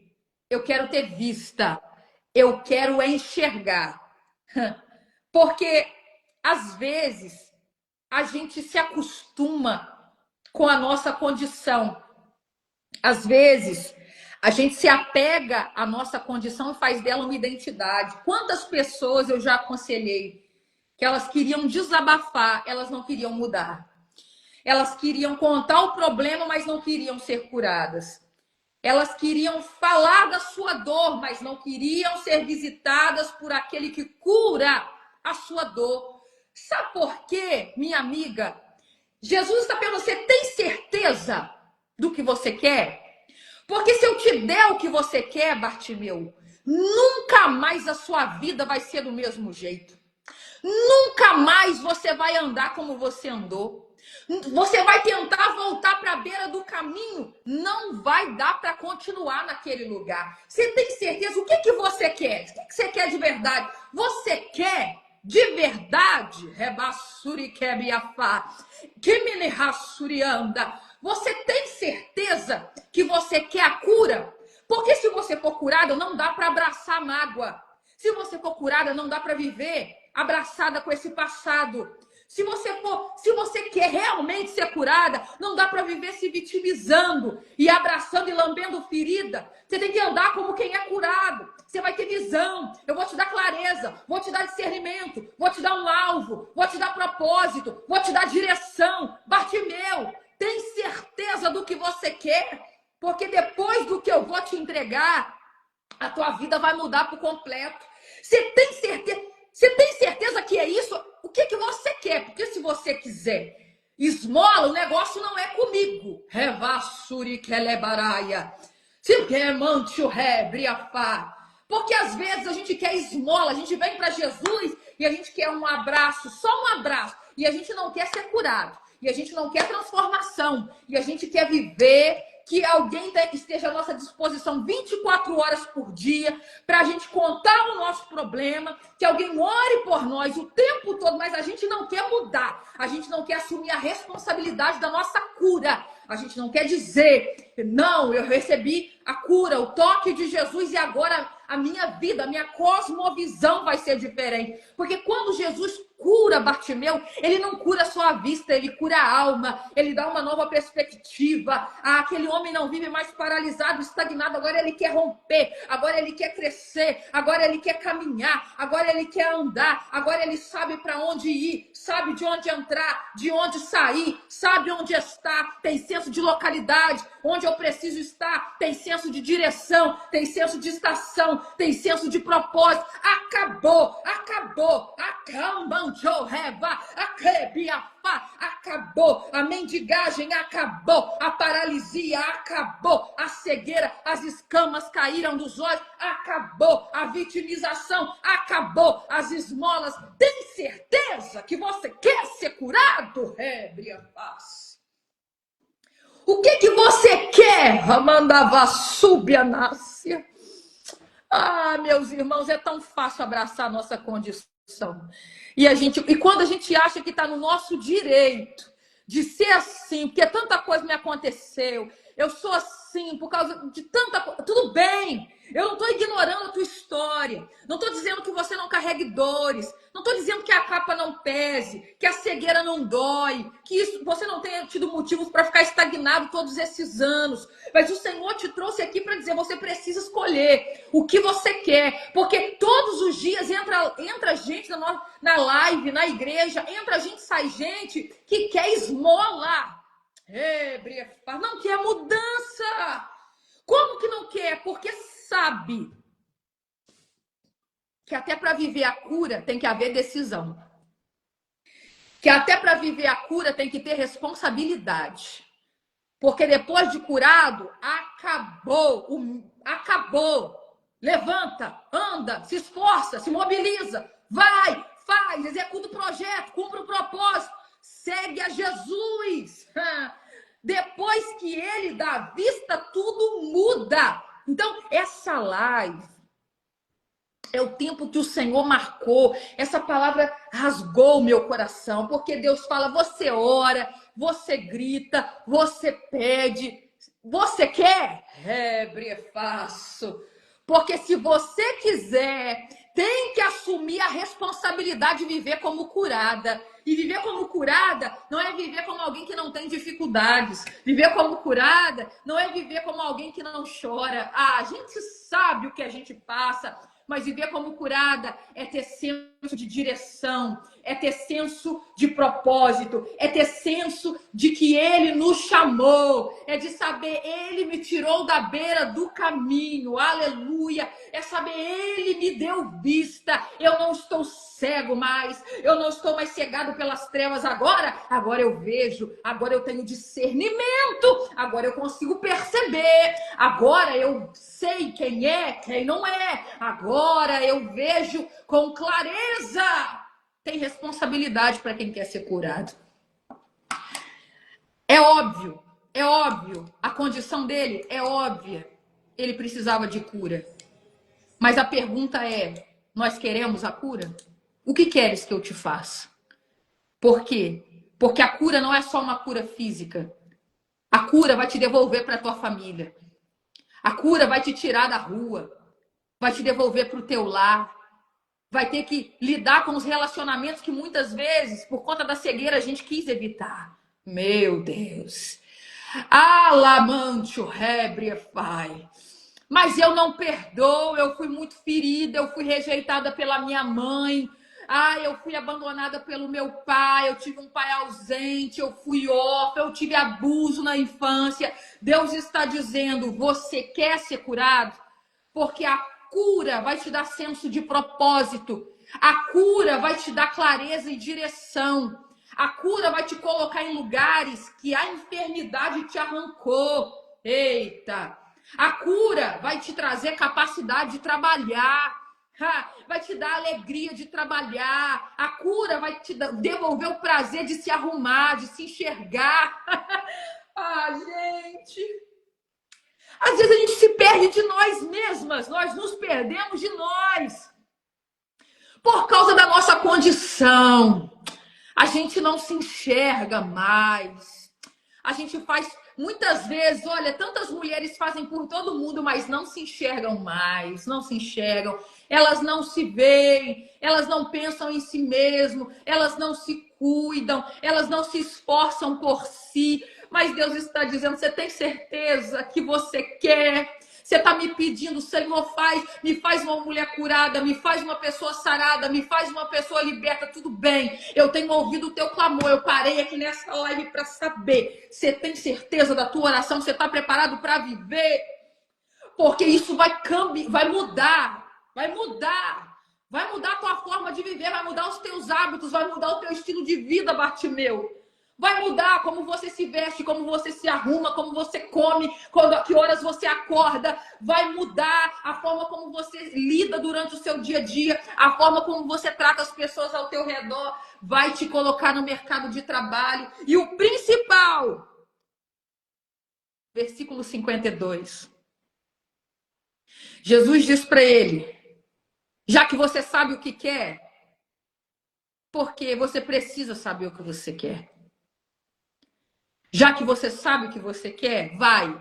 eu quero ter vista, eu quero enxergar. Porque às vezes a gente se acostuma com a nossa condição. Às vezes a gente se apega à nossa condição e faz dela uma identidade. Quantas pessoas eu já aconselhei que elas queriam desabafar, elas não queriam mudar. Elas queriam contar o problema, mas não queriam ser curadas. Elas queriam falar da sua dor, mas não queriam ser visitadas por aquele que cura a sua dor. Sabe por quê, minha amiga? Jesus está perguntando: você tem certeza do que você quer? Porque se eu te der o que você quer, Bartimeu, nunca mais a sua vida vai ser do mesmo jeito. Nunca mais você vai andar como você andou. Você vai tentar voltar para a beira do caminho. Não vai dar para continuar naquele lugar. Você tem certeza? O que, que você quer? O que você quer de verdade? Você quer de verdade? Rebassuri kebiafá. Kimini rassurianda. Você tem certeza que você quer a cura? Porque se você for curada, não dá para abraçar a mágoa. Se você for curada, não dá para viver abraçada com esse passado. Se você quer realmente ser curada, não dá para viver se vitimizando e abraçando e lambendo ferida. Você tem que andar como quem é curado. Você vai ter visão. Eu vou te dar clareza, vou te dar discernimento, vou te dar um alvo, vou te dar propósito, vou te dar direção. Bartimeu, tem certeza do que você quer? Porque depois do que eu vou te entregar, a tua vida vai mudar por completo. Você tem certeza? Você tem certeza que é isso? O que, que você quer? Porque se você quiser esmola, o negócio não é comigo. Revassuri kelebaraia. Se quer mante o rebriafá. Porque às vezes a gente quer esmola, a gente vem para Jesus e a gente quer um abraço, só um abraço. E a gente não quer ser curado. E a gente não quer transformação. E a gente quer viver que alguém esteja à nossa disposição 24 horas por dia para a gente contar o nosso problema, que alguém ore por nós o tempo todo, mas a gente não quer mudar, a gente não quer assumir a responsabilidade da nossa cura, a gente não quer dizer: não, eu recebi a cura, o toque de Jesus e agora a minha vida, a minha cosmovisão vai ser diferente. Porque quando Jesus cura Bartimeu, ele não cura só a vista, ele cura a alma, ele dá uma nova perspectiva. Aquele homem não vive mais paralisado, estagnado, agora ele quer romper, agora ele quer crescer, agora ele quer caminhar, agora ele quer andar, agora ele sabe para onde ir, sabe de onde entrar, de onde sair, sabe onde está, tem senso de localidade, onde eu preciso estar, tem senso de direção, tem senso de estação, tem senso de propósito. Acabou, acabou, a mendigagem acabou, a paralisia acabou, a cegueira, as escamas caíram dos olhos, acabou, a vitimização acabou, as esmolas. Tem certeza que você quer ser curado? O que você quer? Ramandava subianácia. Meus irmãos, é tão fácil abraçar a nossa condição. E quando a gente acha que está no nosso direito de ser assim, porque tanta coisa me aconteceu, eu sou assim por causa de tanta coisa. Tudo bem, eu não estou ignorando a tua história, não estou dizendo que você não carregue dores, não estou dizendo que a capa não pese, que a cegueira não dói, que você não tenha tido motivos para ficar estagnado todos esses anos. Mas o Senhor te trouxe aqui para dizer: você precisa escolher o que você quer. Porque todos os dias entra gente na live, na igreja, entra gente, sai gente que quer esmola. Não quer mudança. Como que não quer? Porque sabe que até para viver a cura tem que haver decisão. Que até para viver a cura tem que ter responsabilidade. Porque depois de curado, acabou. Acabou. Levanta, anda, se esforça, se mobiliza. Vai, faz, executa o projeto, cumpre o propósito. Segue a Jesus. Depois que ele dá a vista, tudo muda. Então, essa live é o tempo que o Senhor marcou. Essa palavra rasgou o meu coração, porque Deus fala, você ora, você grita, você pede, você quer? Faço. Porque se você quiser, tem que assumir a responsabilidade de viver como curada. E viver como curada não é viver como alguém que não tem dificuldades. Viver como curada não é viver como alguém que não chora. A gente sabe o que a gente passa. Mas viver como curada é ter senso de direção, é ter senso de propósito, é ter senso de que Ele nos chamou, é de saber Ele me tirou da beira do caminho, aleluia, é saber Ele me deu vista, eu não estou cego mais, eu não estou mais cegado pelas trevas agora eu vejo, agora eu tenho discernimento, agora eu consigo perceber, agora eu sei quem é, quem não é, agora eu vejo com clareza. Tem responsabilidade para quem quer ser curado. É óbvio, a condição dele é óbvia, ele precisava de cura. Mas a pergunta é, nós queremos a cura? O que queres que eu te faça? Por quê? Porque a cura não é só uma cura física. A cura vai te devolver para a tua família. A cura vai te tirar da rua. Vai te devolver para o teu lar. Vai ter que lidar com os relacionamentos que muitas vezes, por conta da cegueira, a gente quis evitar. Meu Deus. Alamantio rebria pai. Mas eu não perdoo, eu fui muito ferida, eu fui rejeitada pela minha mãe. Eu fui abandonada pelo meu pai, eu tive um pai ausente, eu fui órfã, eu tive abuso na infância. Deus está dizendo, você quer ser curado? Porque a cura vai te dar senso de propósito. A cura vai te dar clareza e direção. A cura vai te colocar em lugares que a enfermidade te arrancou. Eita! A cura vai te trazer capacidade de trabalhar. Vai te dar alegria de trabalhar. A cura vai te devolver o prazer de se arrumar, de se enxergar. Gente... Às vezes a gente se perde de nós mesmas, nós nos perdemos de nós. Por causa da nossa condição. A gente não se enxerga mais. A gente faz, muitas vezes, olha, tantas mulheres fazem por todo mundo, mas não se enxergam mais, não se enxergam. Elas não se veem, elas não pensam em si mesmo, elas não se cuidam, elas não se esforçam por si. Mas Deus está dizendo, você tem certeza que você quer? Você está me pedindo, Senhor, me faz uma mulher curada, me faz uma pessoa sarada, me faz uma pessoa liberta, tudo bem. Eu tenho ouvido o teu clamor, eu parei aqui nessa live para saber. Você tem certeza da tua oração? Você está preparado para viver? Porque isso vai cambiar, vai mudar. Vai mudar a tua forma de viver, vai mudar os teus hábitos, vai mudar o teu estilo de vida, Bartimeu. Vai mudar como você se veste, como você se arruma, como você come, que horas você acorda. Vai mudar a forma como você lida durante o seu dia a dia, a forma como você trata as pessoas ao teu redor. Vai te colocar no mercado de trabalho. E o principal, versículo 52. Jesus diz para ele, já que você sabe o que quer, porque você precisa saber o que você quer. Já que você sabe o que você quer, vai,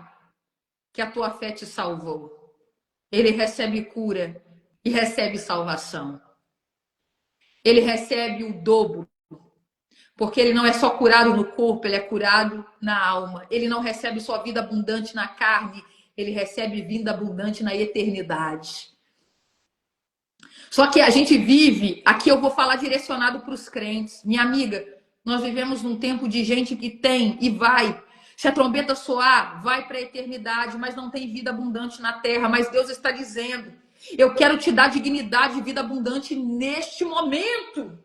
que a tua fé te salvou. Ele recebe cura e recebe salvação. Ele recebe o dobro, porque ele não é só curado no corpo, ele é curado na alma. Ele não recebe só vida abundante na carne, ele recebe vida abundante na eternidade. Só que a gente vive, aqui eu vou falar direcionado para os crentes. Minha amiga, nós vivemos num tempo de gente que tem e vai. Se a trombeta soar, vai para a eternidade, mas não tem vida abundante na terra. Mas Deus está dizendo, eu quero te dar dignidade e vida abundante neste momento.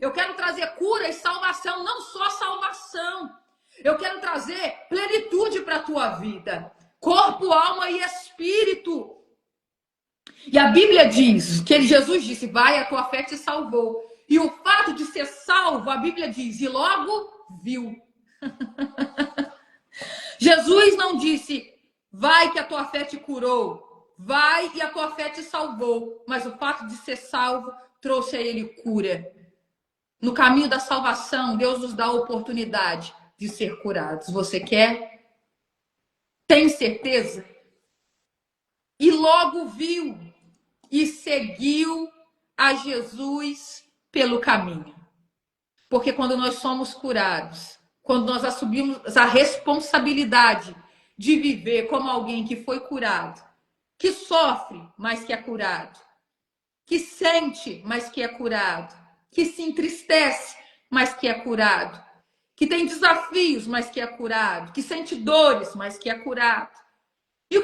Eu quero trazer cura e salvação, não só salvação. Eu quero trazer plenitude para a tua vida. Corpo, alma e espírito. E a Bíblia diz que Jesus disse, vai, a tua fé te salvou. E o fato de ser salvo, a Bíblia diz, e logo viu. Jesus não disse, vai que a tua fé te curou. Vai e a tua fé te salvou. Mas o fato de ser salvo trouxe a ele cura. No caminho da salvação, Deus nos dá a oportunidade de ser curados. Você quer? Tem certeza? E logo viu e seguiu a Jesus pelo caminho. Porque quando nós somos curados, quando nós assumimos a responsabilidade de viver como alguém que foi curado, que sofre, mas que é curado, que sente, mas que é curado, que se entristece, mas que é curado, que tem desafios, mas que é curado, que sente dores, mas que é curado. E o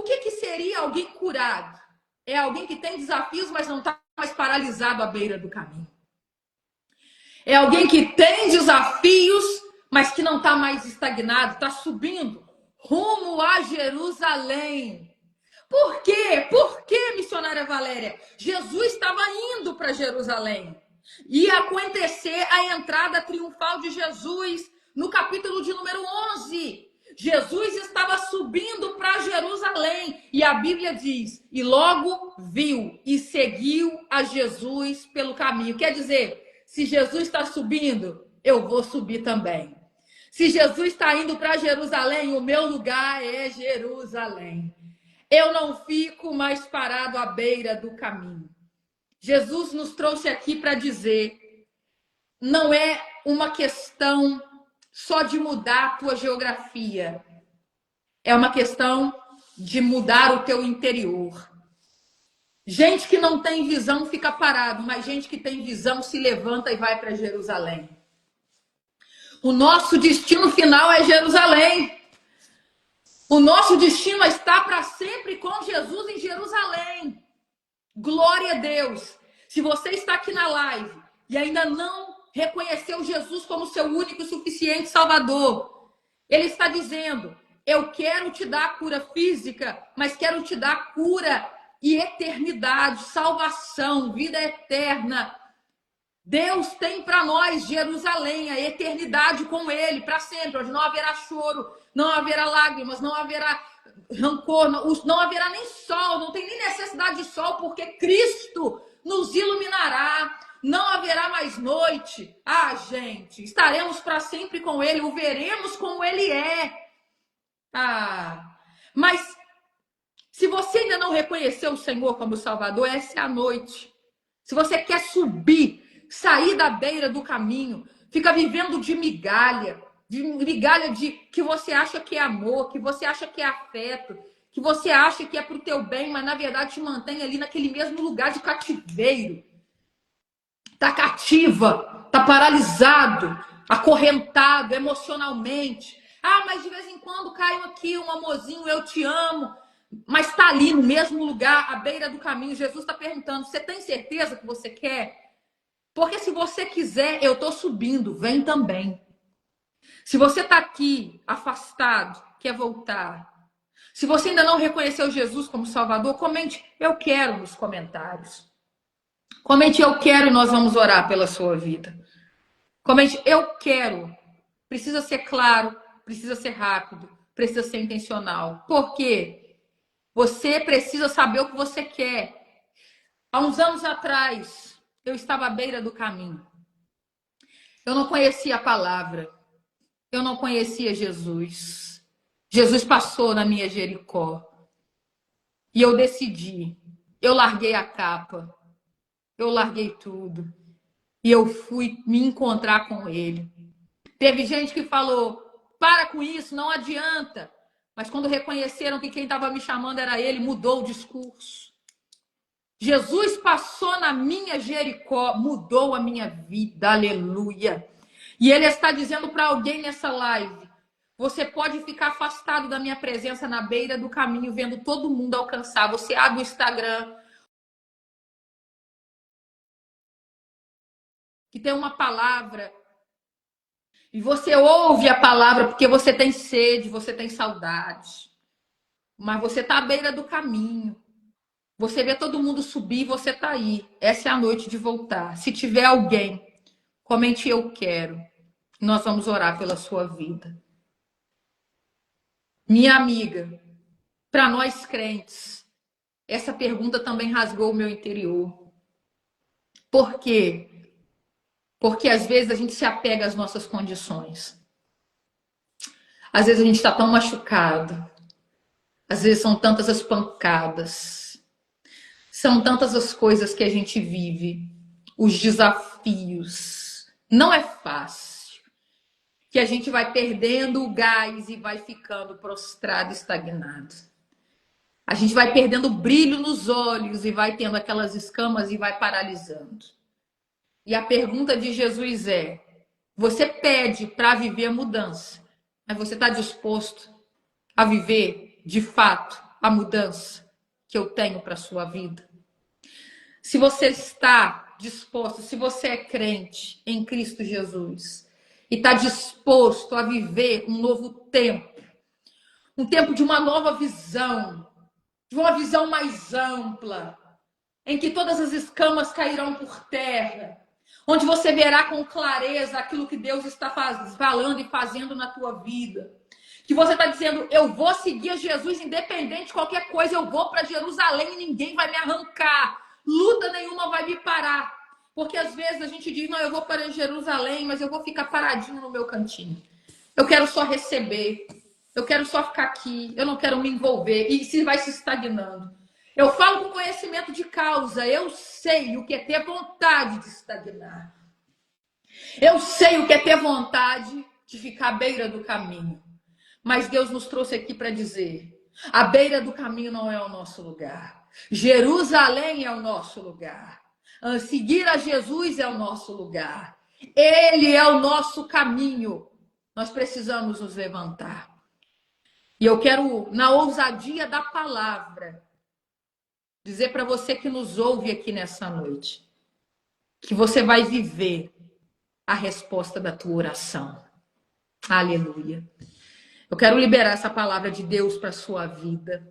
que seria alguém curado? É alguém que tem desafios, mas não está mais paralisado à beira do caminho. É alguém que tem desafios, mas que não está mais estagnado, está subindo rumo a Jerusalém. Por quê? Por que, missionária Valéria? Jesus estava indo para Jerusalém. Ia acontecer a entrada triunfal de Jesus no capítulo de número 11. Jesus estava subindo para Jerusalém. E a Bíblia diz, e logo viu e seguiu a Jesus pelo caminho. Quer dizer, se Jesus está subindo, eu vou subir também. Se Jesus está indo para Jerusalém, o meu lugar é Jerusalém. Eu não fico mais parado à beira do caminho. Jesus nos trouxe aqui para dizer, não é uma questão só de mudar a tua geografia. É uma questão de mudar o teu interior. Gente que não tem visão fica parado, mas gente que tem visão se levanta e vai para Jerusalém. O nosso destino final é Jerusalém. O nosso destino está para sempre com Jesus em Jerusalém. Glória a Deus. Se você está aqui na live e ainda não reconheceu Jesus como seu único e suficiente Salvador, Ele está dizendo, eu quero te dar cura física, mas quero te dar cura e eternidade, salvação, vida eterna. Deus tem para nós Jerusalém, a eternidade com Ele, para sempre, onde não haverá choro, não haverá lágrimas, não haverá rancor, não haverá nem sol, não tem nem necessidade de sol, porque Cristo nos iluminará, não haverá mais noite. Ah, gente, estaremos para sempre com Ele, o veremos como Ele é. Ah, mas se você ainda não reconheceu o Senhor como Salvador, essa é a noite. Se você quer subir, sair da beira do caminho, fica vivendo de migalha de que você acha que é amor, que você acha que é afeto, que você acha que é pro teu bem, mas na verdade te mantém ali naquele mesmo lugar de cativeiro. Tá cativa, tá paralisado, acorrentado emocionalmente. Ah, mas de vez em quando cai aqui um amorzinho, eu te amo. Mas está ali no mesmo lugar, à beira do caminho. Jesus está perguntando, você tem certeza que você quer? Porque se você quiser, eu estou subindo, vem também. Se você está aqui, afastado, quer voltar. Se você ainda não reconheceu Jesus como Salvador, comente, eu quero nos comentários. Comente, eu quero e nós vamos orar pela sua vida. Comente, eu quero. Precisa ser claro, precisa ser rápido, precisa ser intencional. Por quê? Você precisa saber o que você quer. Há uns anos atrás, eu estava à beira do caminho. Eu não conhecia a palavra. Eu não conhecia Jesus. Jesus passou na minha Jericó. E eu decidi. Eu larguei a capa. Eu larguei tudo. E eu fui me encontrar com Ele. Teve gente que falou, para com isso, não adianta. Mas quando reconheceram que quem estava me chamando era Ele, mudou o discurso. Jesus passou na minha Jericó, mudou a minha vida, aleluia. E Ele está dizendo para alguém nessa live, você pode ficar afastado da minha presença na beira do caminho, vendo todo mundo alcançar. Você abre o Instagram, que tem uma palavra, e você ouve a palavra porque você tem sede, você tem saudade, mas você está à beira do caminho. Você vê todo mundo subir, você está aí. Essa é a noite de voltar. Se tiver alguém, comente eu quero. Nós vamos orar pela sua vida. Minha amiga, para nós crentes, essa pergunta também rasgou o meu interior. Por quê? Porque às vezes a gente se apega às nossas condições. Às vezes a gente está tão machucado. Às vezes são tantas as pancadas. São tantas as coisas que a gente vive. Os desafios. Não é fácil. Que a gente vai perdendo o gás e vai ficando prostrado, estagnado. A gente vai perdendo o brilho nos olhos e vai tendo aquelas escamas e vai paralisando. E a pergunta de Jesus é: você pede para viver a mudança, mas você está disposto a viver, de fato, a mudança que eu tenho para a sua vida? Se você está disposto, se você é crente em Cristo Jesus e está disposto a viver um novo tempo, um tempo de uma nova visão, de uma visão mais ampla, em que todas as escamas cairão por terra, onde você verá com clareza aquilo que Deus está falando e fazendo na tua vida. Que você está dizendo: eu vou seguir a Jesus independente de qualquer coisa, eu vou para Jerusalém e ninguém vai me arrancar. Luta nenhuma vai me parar. Porque às vezes a gente diz: não, eu vou para Jerusalém, mas eu vou ficar paradinho no meu cantinho. Eu quero só receber. Eu quero só ficar aqui. Eu não quero me envolver. E se vai se estagnando. Eu falo com conhecimento de causa. Eu sei o que é ter vontade de estagnar. Eu sei o que é ter vontade de ficar à beira do caminho. Mas Deus nos trouxe aqui para dizer: a beira do caminho não é o nosso lugar. Jerusalém é o nosso lugar. Seguir a Jesus é o nosso lugar. Ele é o nosso caminho. Nós precisamos nos levantar. E eu quero, na ousadia da palavra, dizer para você que nos ouve aqui nessa noite, que você vai viver a resposta da tua oração. Aleluia. Eu quero liberar essa palavra de Deus para a sua vida.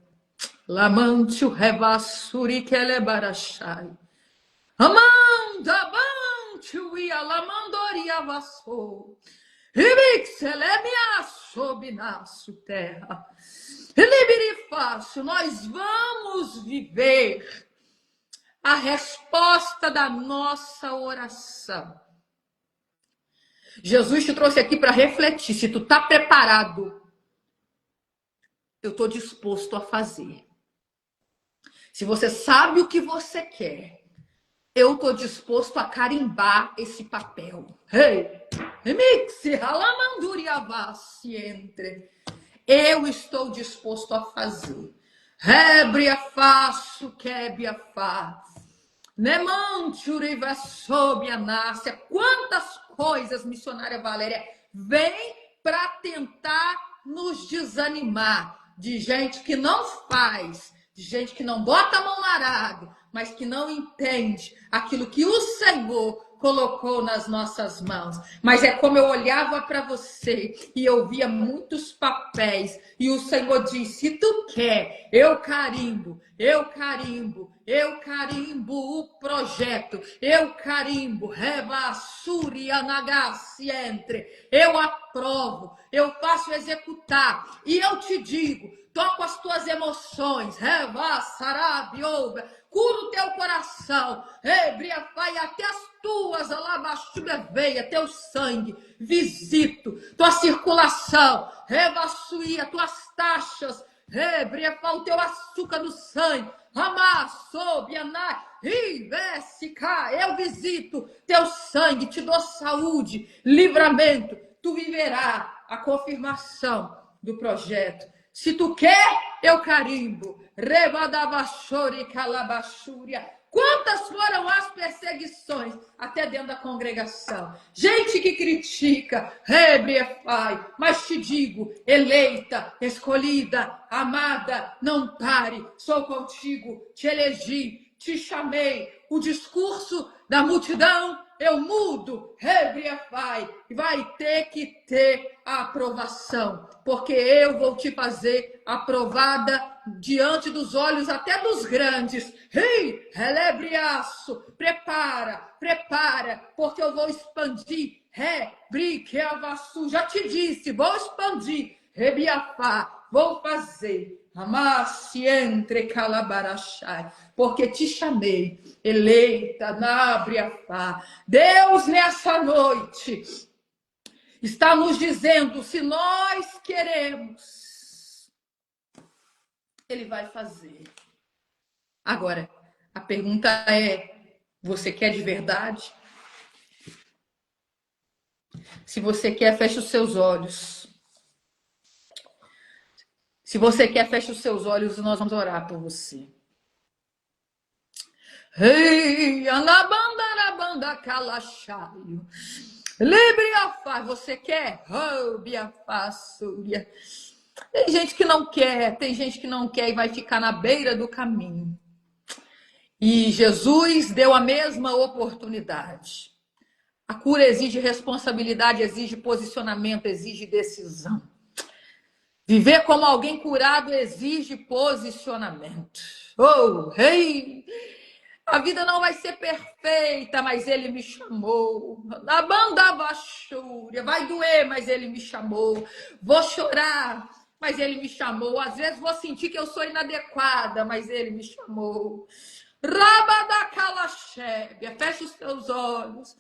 Lamante o revassuri que ele barachai. Amanda bantu ia lamandoria vassou. Ibixelemia sobinaço terra. Libirifácio, nós vamos viver a resposta da nossa oração. Jesus te trouxe aqui para refletir. Se tu está preparado, eu estou disposto a fazer. Se você sabe o que você quer, eu estou disposto a carimbar esse papel. Eu estou disposto a fazer. Rebria faço, quebia faz. Nemanture sob a nácia. Quantas coisas, missionária Valéria, vem para tentar nos desanimar. De gente que não faz, de gente que não bota a mão na arado, mas que não entende aquilo que o Senhor colocou nas nossas mãos. Mas é como eu olhava para você e eu via muitos papéis e o Senhor disse: se tu quer, eu carimbo o projeto, eu carimbo, eu aprovo, eu faço executar, e eu te digo, toco as tuas emoções, cura o teu coração, vai até as tuas alabaxuga veia, teu sangue, visito, tua circulação, revassuia, tuas taxas, o teu açúcar no sangue, eu visito teu sangue, te dou saúde, livramento, tu viverá a confirmação do projeto. Se tu quer, eu carimbo. Quantas foram as perseguições até dentro da congregação? Gente que critica, mas te digo, eleita, escolhida, amada, não pare, sou contigo, te elegi, te chamei. O discurso da multidão eu mudo, vai ter que ter a aprovação, porque eu vou te fazer aprovada diante dos olhos até dos grandes. Relebriaço, prepara, porque eu vou expandir. Já te disse, vou expandir. Rebiafá, vou fazer. Amasse entre calabarachai, porque te chamei, eleita na Abriafá. Deus, nessa noite, está nos dizendo: se nós queremos, Ele vai fazer. Agora, a pergunta é: você quer de verdade? Se você quer, feche os seus olhos. Se você quer, feche os seus olhos e nós vamos orar por você. Anabanda calachaio. Libriafá, você quer? Tem gente que não quer, e vai ficar na beira do caminho. E Jesus deu a mesma oportunidade. A cura exige responsabilidade, exige posicionamento, exige decisão. Viver como alguém curado exige posicionamento. A vida não vai ser perfeita, mas Ele me chamou. A banda baixúria, vai doer, mas Ele me chamou. Vou chorar, mas Ele me chamou. Às vezes vou sentir que eu sou inadequada, mas Ele me chamou. Rabadacalaxébia, feche os teus olhos.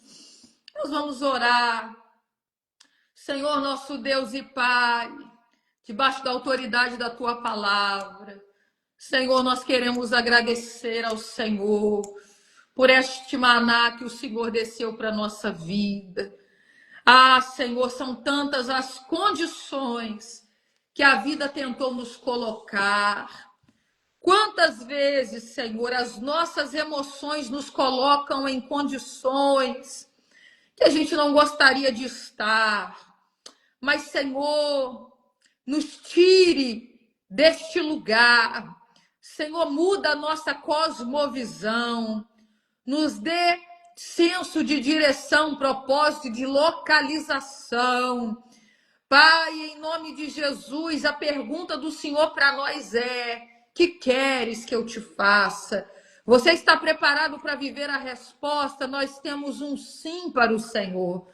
Nós vamos orar. Senhor, nosso Deus e Pai, debaixo da autoridade da Tua palavra, Senhor, nós queremos agradecer ao Senhor por este maná que o Senhor desceu para a nossa vida. Senhor, são tantas as condições que a vida tentou nos colocar. Quantas vezes, Senhor, as nossas emoções nos colocam em condições que a gente não gostaria de estar. Mas, Senhor, nos tire deste lugar. Senhor, muda a nossa cosmovisão. Nos dê senso de direção, propósito, de localização. Pai, em nome de Jesus, a pergunta do Senhor para nós é: que queres que eu te faça? Você está preparado para viver a resposta? Nós temos um sim para o Senhor.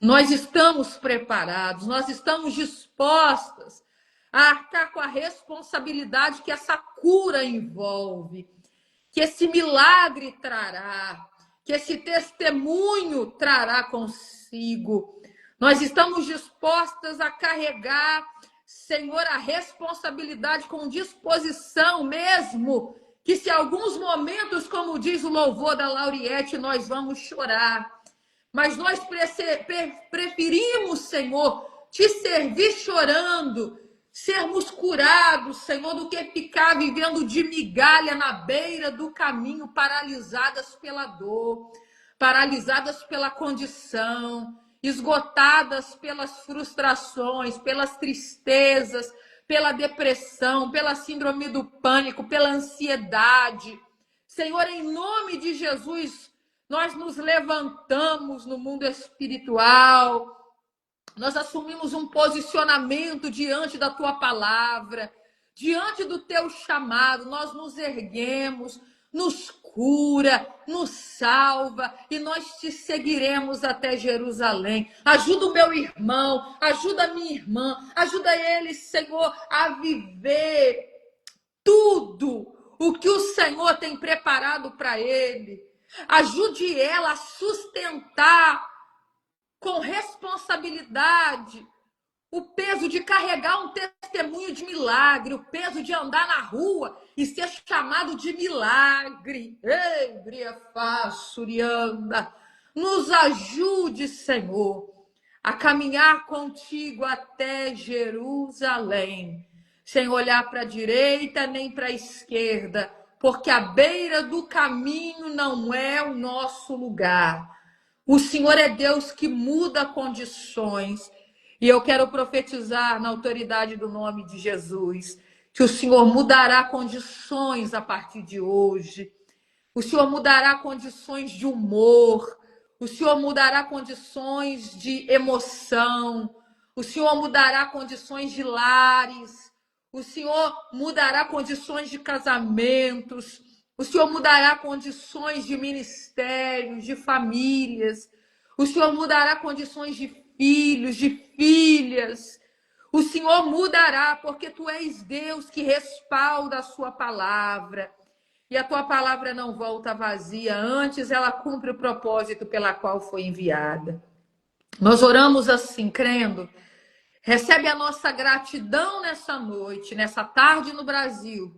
Nós estamos preparados, nós estamos dispostas a arcar com a responsabilidade que essa cura envolve, que esse milagre trará, que esse testemunho trará consigo. Nós estamos dispostas a carregar, Senhor, a responsabilidade com disposição mesmo, que se alguns momentos, como diz o louvor da Lauriette, nós vamos chorar. Mas nós preferimos, Senhor, te servir chorando, sermos curados, Senhor, do que ficar vivendo de migalha na beira do caminho, paralisadas pela dor, paralisadas pela condição, esgotadas pelas frustrações, pelas tristezas, pela depressão, pela síndrome do pânico, pela ansiedade. Senhor, em nome de Jesus, nós nos levantamos no mundo espiritual, nós assumimos um posicionamento diante da Tua palavra, diante do Teu chamado, nós nos erguemos, nos cura, nos salva e nós Te seguiremos até Jerusalém. Ajuda o meu irmão, ajuda a minha irmã, ajuda ele, Senhor, a viver tudo o que o Senhor tem preparado para ele. Ajude ela a sustentar com responsabilidade o peso de carregar um testemunho de milagre, o peso de andar na rua e ser chamado de milagre. Ei, Briafá, Surianda, nos ajude, Senhor, a caminhar contigo até Jerusalém, sem olhar para a direita nem para a esquerda, porque a beira do caminho não é o nosso lugar. O Senhor é Deus que muda condições. E eu quero profetizar na autoridade do nome de Jesus que o Senhor mudará condições a partir de hoje. O Senhor mudará condições de humor. O Senhor mudará condições de emoção. O Senhor mudará condições de lares. O Senhor mudará condições de casamentos. O Senhor mudará condições de ministérios, de famílias. O Senhor mudará condições de filhos, de filhas. O Senhor mudará, porque tu és Deus que respalda a sua palavra. E a tua palavra não volta vazia, antes ela cumpre o propósito pela qual foi enviada. Nós oramos assim, crendo. Recebe a nossa gratidão nessa noite, nessa tarde no Brasil.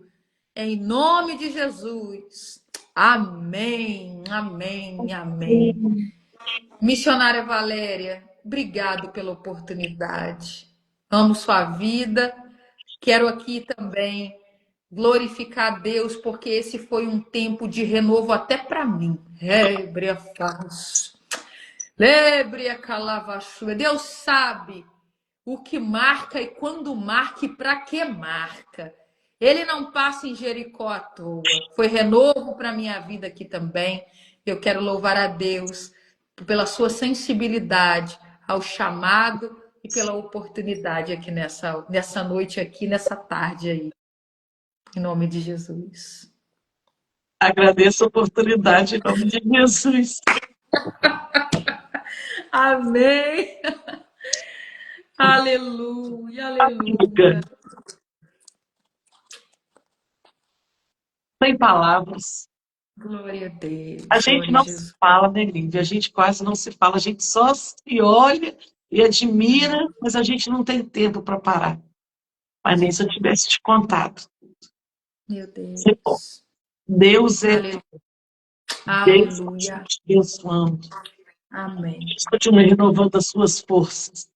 Em nome de Jesus. Amém, amém, amém. Missionária Valéria, obrigado pela oportunidade. Amo sua vida. Quero aqui também glorificar a Deus, porque esse foi um tempo de renovo até para mim. Deus sabe o que marca e quando marca e para que marca. Ele não passa em Jericó à toa. Foi renovo para minha vida aqui também. Eu quero louvar a Deus pela sua sensibilidade ao chamado e pela oportunidade aqui nessa noite aqui, nessa tarde aí. Em nome de Jesus. Agradeço a oportunidade em nome de Jesus. Amém. Aleluia, aleluia. Amiga, sem palavras. Glória a Deus. A gente Glória a não se Jesus. fala, né, Lívia? A gente quase não se fala. A gente só se olha e admira, mas a gente não tem tempo para parar. Mas nem se eu tivesse te contado. Meu Bom, Deus. Deus é Aleluia. Deus Aleluia. continua te abençoando. Amém. Deus continua renovando as suas forças.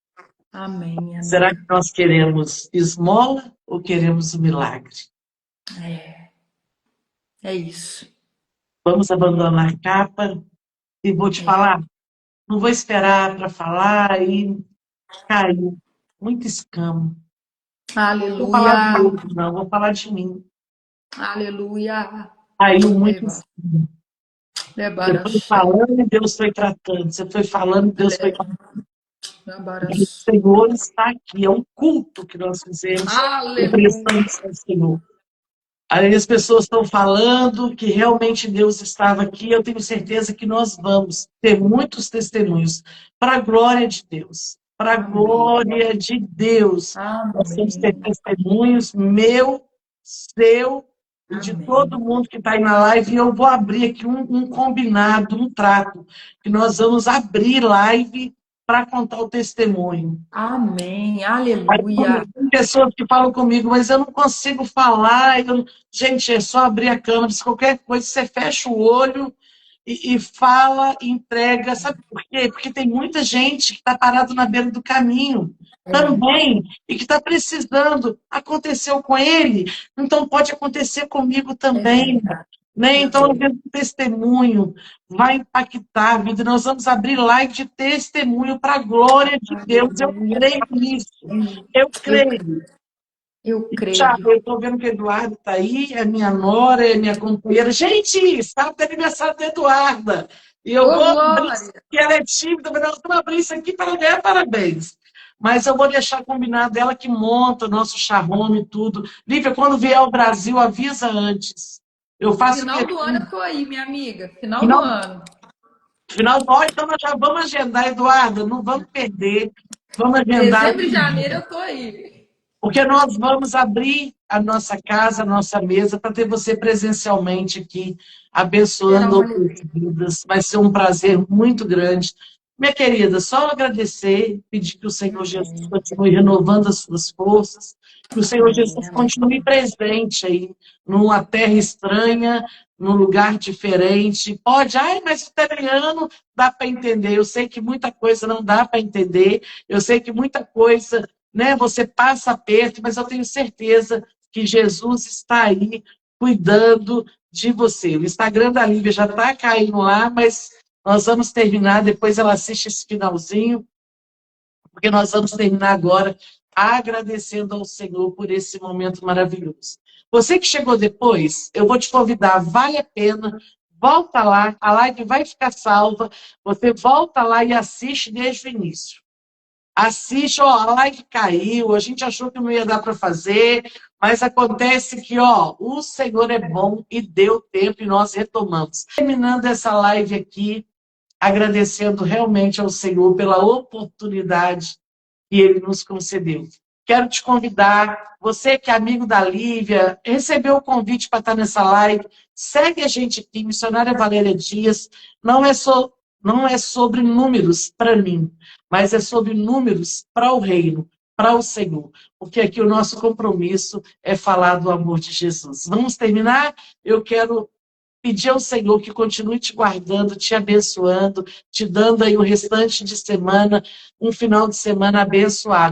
Amém. Será Amém. que nós queremos esmola ou queremos o milagre? É isso. Vamos abandonar a capa e vou te falar, não vou esperar para falar e cair. Muito escama. Não vou falar Aleluia. do outro, não, vou falar de mim. Aleluia. Caiu muito escama. Você foi Lebaraxé. falando e Deus foi tratando. Você foi falando e Deus foi tratando. O Lebaraxé. Senhor está aqui. É um culto que nós fizemos e Aleluia. prestamos ao Senhor. Aí as pessoas estão falando que realmente Deus estava aqui. Eu tenho certeza que nós vamos ter muitos testemunhos para a glória de Deus. Para a Amém. glória de Deus. Nós vamos ter Amém. testemunhos, meu, seu e de todo Amém. mundo que está aí na live. E eu vou abrir aqui um combinado, um trato, que nós vamos abrir live para contar o testemunho. Amém. Aí, Aleluia. tem pessoas que falam comigo, mas eu não consigo falar. Gente, é só abrir a câmera, se qualquer coisa, você fecha o olho e fala, entrega. Sabe por quê? Porque tem muita gente que está parado na beira do caminho também e que está precisando. Aconteceu com ele, então pode acontecer comigo É também. verdade. Né? Meu Então, Deus. o testemunho vai impactar a vida. Nós vamos abrir live de testemunho para a glória de Deus. Eu Aleluia. creio nisso. Eu Eu, creio. eu Tiago, creio. eu estou vendo que o Eduardo está aí, é minha nora, é minha companheira. Gente, sábado é aniversário da Eduarda. E eu Ô, vou abrir isso glória. aqui, ela é tímida, mas nós vamos abrir isso aqui para ganhar parabéns. Mas eu vou deixar combinado ela que monta o nosso charrome e tudo. Lívia, quando vier ao Brasil, avisa antes. Eu faço Final do ano questão. eu tô aí, minha amiga. Final do Final, ano. final do ano, então nós já vamos agendar, Eduarda, não vamos perder. Vamos agendar. Dezembro e janeiro eu tô aí. Porque nós vamos abrir a nossa casa, a nossa mesa, para ter você presencialmente aqui, Será abençoando uma outras alegria. vidas. Vai ser um prazer muito grande. Minha querida, só agradecer, pedir que o Senhor Jesus Amém. continue renovando as suas forças, que o Senhor Amém. Jesus Amém. continue presente aí, numa terra estranha, num lugar diferente. Pode, ai, mas italiano dá para entender. Eu sei que muita coisa não dá para entender, eu sei que muita coisa, né, você passa aperto, mas eu tenho certeza que Jesus está aí cuidando de você. O Instagram da Lívia já está caindo lá, mas nós vamos terminar, depois ela assiste esse finalzinho, porque nós vamos terminar agora agradecendo ao Senhor por esse momento maravilhoso. Você que chegou depois, eu vou te convidar, vale a pena volta lá, a live vai ficar salva, você volta lá e assiste desde o início. Assiste, ó, a live caiu, a gente achou que não ia dar para fazer, mas acontece que, ó, o Senhor é bom e deu tempo e nós retomamos. Terminando essa live aqui, agradecendo realmente ao Senhor pela oportunidade que Ele nos concedeu. Quero te convidar, você que é amigo da Lívia, recebeu o convite para estar nessa live, segue a gente aqui, Missionária Valéria Dias, não é sobre números para mim, mas é sobre números para o reino, para o Senhor, porque aqui o nosso compromisso é falar do amor de Jesus. Vamos terminar? Eu quero pedir ao Senhor que continue te guardando, te abençoando, te dando aí o restante de semana, um final de semana abençoado.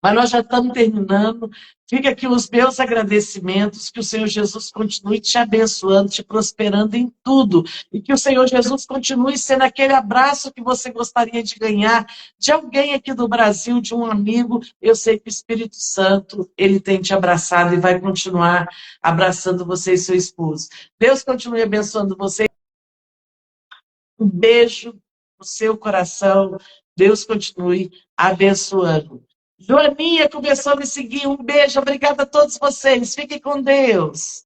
Mas nós já estamos terminando. Fica aqui os meus agradecimentos, que o Senhor Jesus continue te abençoando, te prosperando em tudo. E que o Senhor Jesus continue sendo aquele abraço que você gostaria de ganhar de alguém aqui do Brasil, de um amigo. Eu sei que o Espírito Santo, ele tem te abraçado e vai continuar abraçando você e seu esposo. Deus continue abençoando você. Um beijo no seu coração. Deus continue abençoando. Joaninha começou a me seguir. Um beijo. Obrigada a todos vocês. Fiquem com Deus.